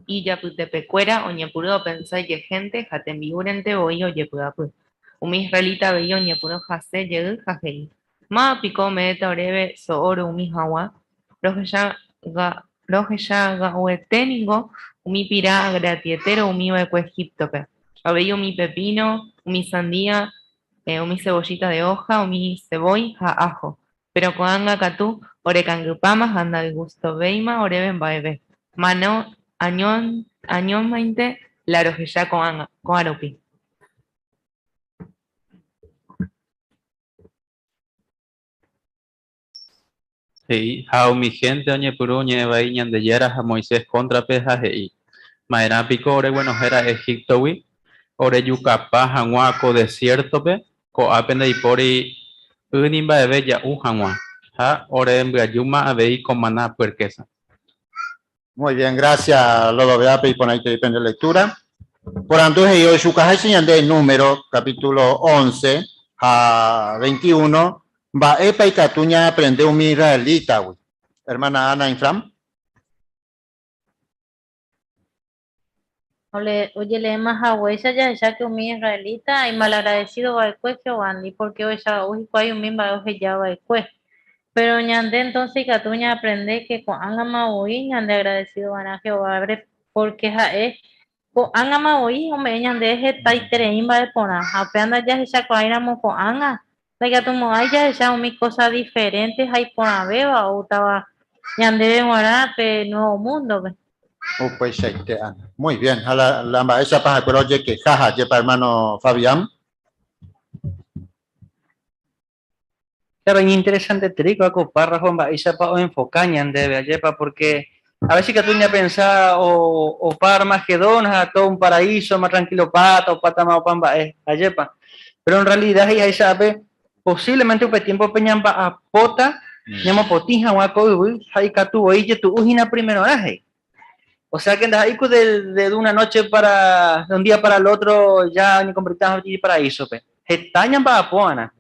y ya putepecuera o ñepuro pensé que gente jatembiurente o yo yepudapu. Un israelita veía ñepuro jase llegó jajei. Ma pico meta breve so oro umi hawa. Roja ga ueténigo umi pira gratietero umi eco Egipto pe. Abello mi pepino, umi sandía, umi cebollita de hoja, umi ceboy ja ajo. Pero coanga catú ore cangupamas anda de gusto veima ore ben baebe. Mano añón 20 la rojeya con aropi. Hei, hao mi gente oñe puru ñe vai ñande yera a Moisés contra peja hei. Maera pico ore bueno era Egipto wi. Ore yucapa hanguaco desierto pe. Ko apende ipori unimba ebe ya hangua. Ha ore embriayuma abei con maná puerquesa. Muy bien, gracias, Lodo Beape, y por ahí te depende de lectura. Por entonces, yo Shukahai de número, capítulo 11 a 21, va Epa y Catuña aprende un israelita, güey. Hermana Ana Infram. Oye, le más agua, ya que un israelita y malagradecido va el cuello, Andy, porque hoy ya hay un mismo ya va el cuello. Pero ñande entonces Catuña aprende que con angama hoy ñande agradecido van a Jehová porque con angama hoy hombre ñande es taitereimba de pona apenas ya se cuairamos con anga la que tomo hay ya un mi cosas diferentes hay pona beba o estaba ñande de guará pe nuevo mundo pe. Pues muy bien, a la maestra para el proyecto que jaja lleva hermano Fabián. Claro, es interesante trigo ako párrafo isa pa o enfocañan debe ayepa porque a veces que tú ya pensás o par Magedón a todo un paraíso más tranquilo pata o pata más pamba ayepa pero en realidad ya sabe posiblemente un tiempo peñamba a pota llamo potija o ako hay catu oye tu ujina primero oraje o sea que ahí de una noche para de un día para el otro ya ni convertidas en paraíso pe estañan para poana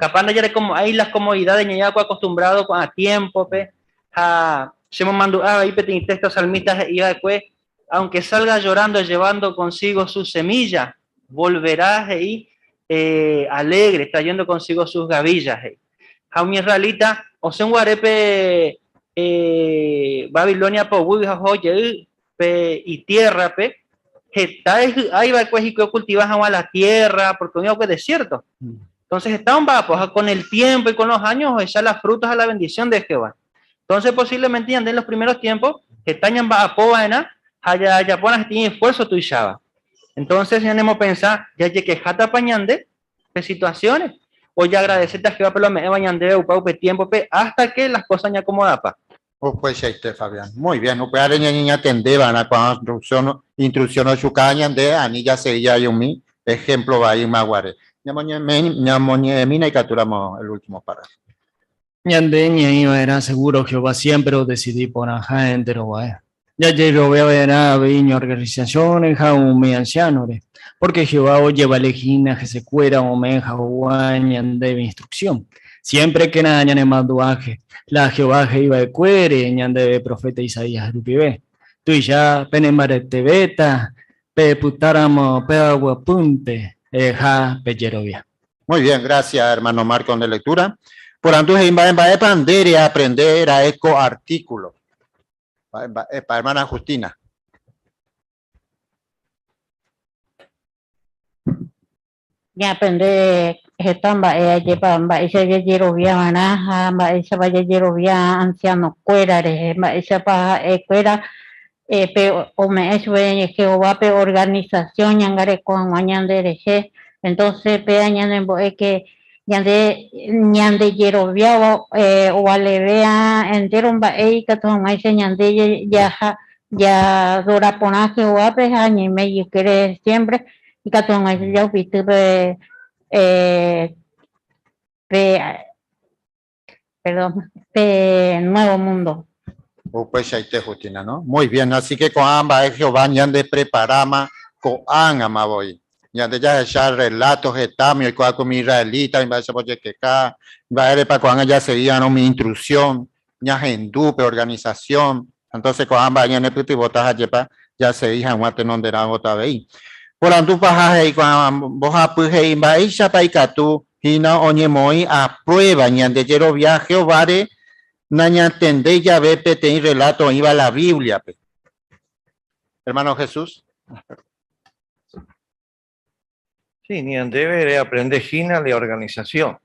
capaz de ya como hay las comodidades ya acostumbrado a tiempo pe a se me mandó ahí petit textos salmistas y después aunque salga llorando llevando consigo su semilla volverá ahí alegre trayendo consigo sus gavillas a un israelita o sea un guarepe Babilonia po pe y tierra pe está ahí va pues y que cultivas agua la tierra porque no es desierto. Entonces estaban pues, con el tiempo y con los años echar las frutas a la bendición de Jehová. Entonces posiblemente ya en los primeros tiempos que tañan va a poana haya ponas tiene esfuerzo tu ishaba. Entonces ya hemos pensado ya que jata pañande de situaciones o ya agradecerte a Jehová por lo menos bañande upau tiempo hasta que las cosas ya acomodan pa. Pues Fabián. Muy bien. Upare niña tendeba na con instrucción o chucaña de anilla sería yo mi ejemplo va ahí maguare. Ñamoñe mina y capturamos el último párrafo. Ñande ñeño era seguro Jehová siempre os decidí por ajá entero va. Ya yo veo era viño organizaciones jaume ancianos porque Jehová os lleva legina que se cuera o menja o de instrucción. Siempre que nada ñane manduaje, la Jehová que iba de cuere, ñande de profeta Isaías rupibe. Tú ya penemare tebeta, pe putáramo, pe aguapunte, ja peyerovia. Muy bien, gracias hermano Marco de lectura. Por antes va a aprender a aprender a eco artículo. Para hermana Justina. Ya aprende estamba lleva esa yerovia manaja esa vaya yerovia anciano cuera esa pa cuera pe o me eso es Jehová pe organización ñangare con mañande entonces pe añanden que ñande yerovia o alevea entero ba que todo más ñande ya dora ponaje o ape añe me quiere siempre y que todo más ya viste perdón, Nuevo Mundo. Pues ahí te Justina, ¿no? Muy bien, así que con ambas Jehová ñande preparama con ama voy. Ñande ya echar relatos getamio y con mi israelita y va a ser porque que acá va a para cuando ya sería no mi instrucción, ña gendupe organización. Entonces con ambas ñande puti botas ya se hija guate no de la otra vez. Por antu paja y con vos apuje y va isha paikatu hina oñemoi a prueba ñande yero viaje o vare naña tende ya ve pete relato iba la Biblia pe. Hermano Jesús. Sí, ni debe aprender Gina de organización.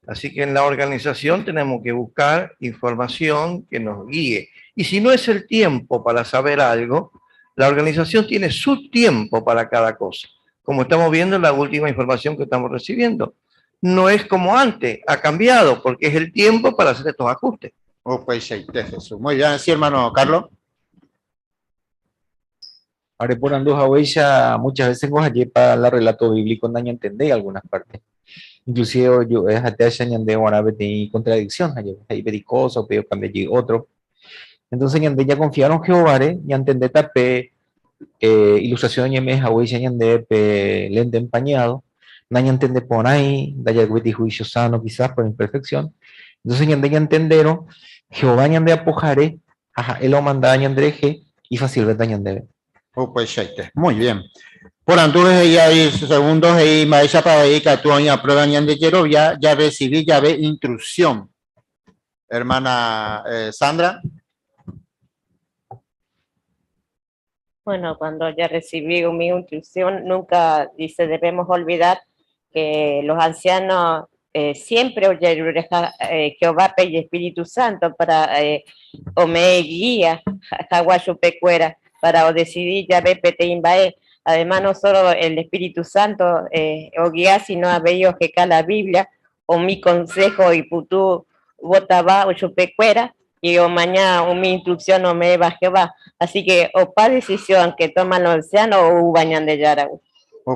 Así que en la organización tenemos que buscar información que nos guíe. Y si no es el tiempo para saber algo, la organización tiene su tiempo para cada cosa. Como estamos viendo en la última información que estamos recibiendo. No es como antes, ha cambiado porque es el tiempo para hacer estos ajustes. Pues Jesús. Muy bien, sí, hermano Carlos. Ahora por Anduja muchas veces vos allí para el relato bíblico no entendéis algunas partes. Inclusive yo es hasta de guarabe de contradicción, hay cosas, pero cambié otro. Entonces ya confiaron Jehová, ya entendé tapé ilustración y me hawaii de lente empañado, no entendé por ahí, da juicio sano quizás por imperfección. Entonces ya entendieron Jehová de apojare, él lo manda ñandreje y fácil de ñandebe. Pues muy bien. Por antes ella hay segundos y maestra para ir que tú ya prueba de quiero ya recibí ya ve instrucción. Hermana Sandra. Bueno, cuando ya recibí mi instrucción, nunca dice debemos olvidar que los ancianos siempre oyen Jehová y Espíritu Santo para o me guía Jaguayo Pecuera para decidir ya ve Peteimbae. Además, no solo el Espíritu Santo o guía, sino a ellos que cae la Biblia o mi consejo y putú botaba o chupecuera y o mañana o mi instrucción o me va Jehová. Así que o para decisión que toman los ancianos o bañan de Yaraú.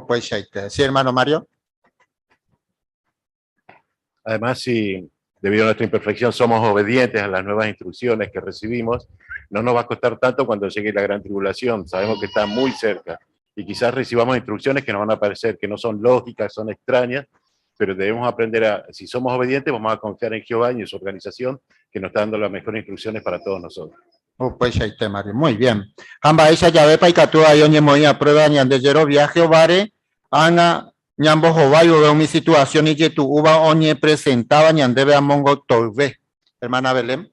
Pues sí, hermano Mario. Además, si debido a nuestra imperfección somos obedientes a las nuevas instrucciones que recibimos, no nos va a costar tanto cuando llegue la gran tribulación. Sabemos que está muy cerca y quizás recibamos instrucciones que nos van a parecer que no son lógicas, son extrañas, pero debemos aprender a, si somos obedientes, vamos a confiar en Jehová y en su organización que nos está dando las mejores instrucciones para todos nosotros. Pues Mario, muy bien. Amba esa llave para que tú hay moña prueba ni de yero viaje o vare, ana ñambo jovayo veo mi situación y que tu uva oñe presentaba ñandebe a mongo tolve. Hermana Belén.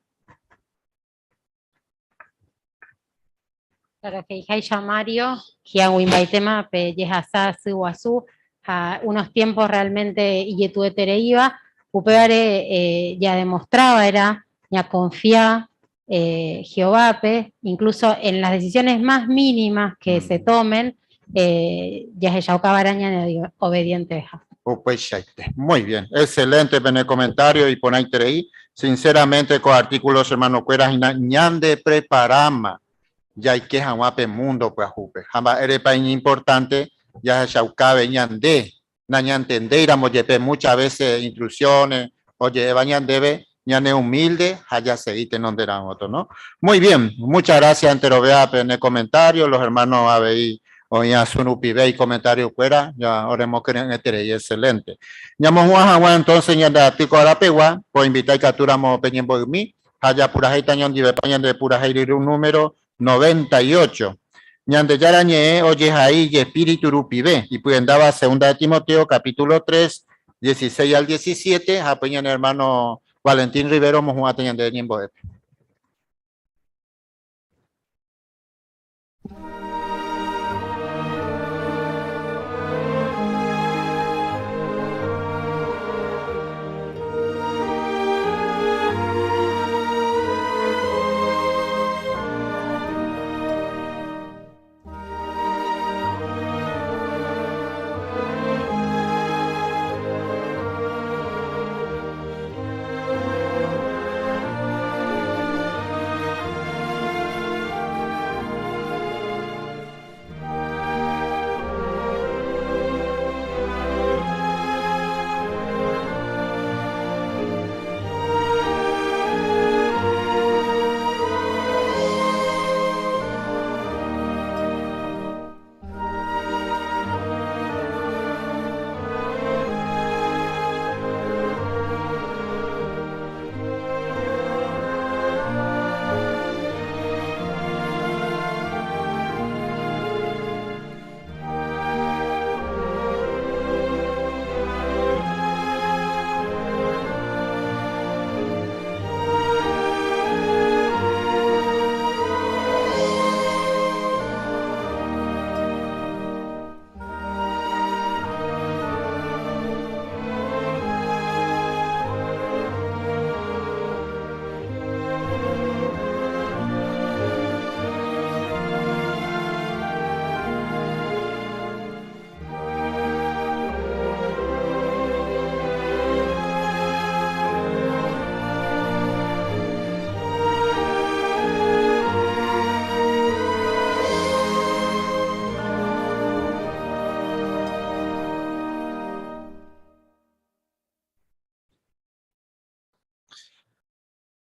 Para que hija Mario, que hago invaitema pe yehasa su asu unos tiempos realmente y tu iba, Upevare ya demostraba, ya confiaba Jehovape, incluso en las decisiones más mínimas que se tomen, ya se Araña obediente. Muy bien, excelente en el comentario y por ahí, sinceramente, con artículos, hermano Cueras, ñande preparama, ya hay que jamape mundo, pues, jupe, jamba eres país importante, ya se chaucabe ñande, nañantende, iramos muchas veces instrucciones, oye, bañan debe, ñane humilde, allá se dite no derán otro, ¿no? Muy bien, muchas gracias, entero vea en el comentario, los hermanos ABI, oía su nupibe y comentario fuera, ya oremos que en este excelente. Ñamos Juan entonces ya de Atico Arapegua, por invitar y capturamos Peñembo de mí, allá pura jaita ñan de Pañan de pura jaita un número 98. Ñan de Yarañe, oye ahí y espíritu rupibe, y pues andaba segunda de Timoteo, capítulo 3, 16 al 17, a Peñan hermano Valentín Rivero, Mojuan Teñan de Ñembo de.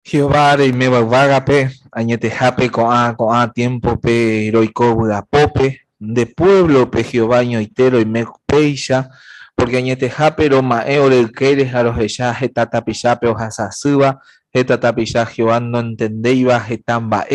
Jehová de me vaga pe, añete jape con a tiempo pe heroico pope, de pueblo pe Jehová ñoitero y me peisha, porque añete jape roma el queres a los ella jeta tapichape o jasasuba, jeta tapicha Jehová no entendeiba jetamba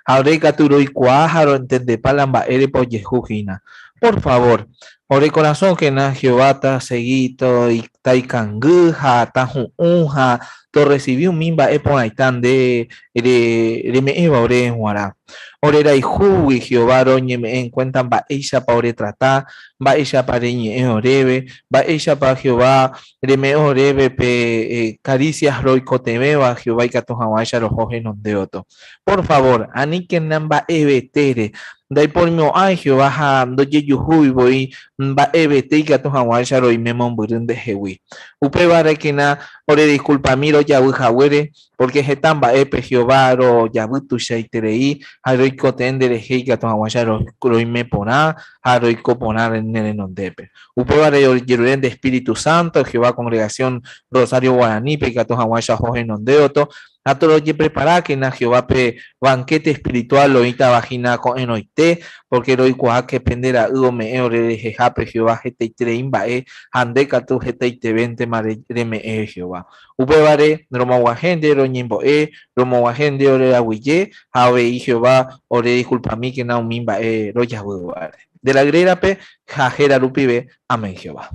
aureka turo y cuajaro entende palamba ere po yehujina. Por favor, ore corazón que na Jehová ta seguito y taikanguja ta unja to recibió un mimba eponaitán de me eva ore en guará. Orera y jubi Jehová roñe me encuentran ba ella pa ore trata, ba ella pa reñe orebe, ba ella pa Jehová reme orebe pe caricias roico temeba Jehová y catojawaya los ojenos de otro. Por favor, aniken namba ebetere. Dai por mi ay Jehová ha do yuhui boy ba ebete que to hawasha ro imemon burun de hewi upe bare que na ore disculpa miro ya were porque jetamba epe Jehová ro ya butu shaiterei aro ikotendere heika to hawasha ro ime pona aro ikoponar en el nondepe upe bare yeruren de Espíritu Santo Jehová congregación Rosario Guaraní pe que to hawasha hoje nondeoto a todo oye prepara que na Jehová pe banquete espiritual loita vagina con enoite porque lo igual que pendera ugo me eore de jejape Jehová gete treimba handeka tu gete te 20 mare me Jehová ubevare roma wagende roñimbo roma wagende ore aguille ave Jehová ore disculpa mí que na umimba roya de la grera pe jajera lupibe amén Jehová.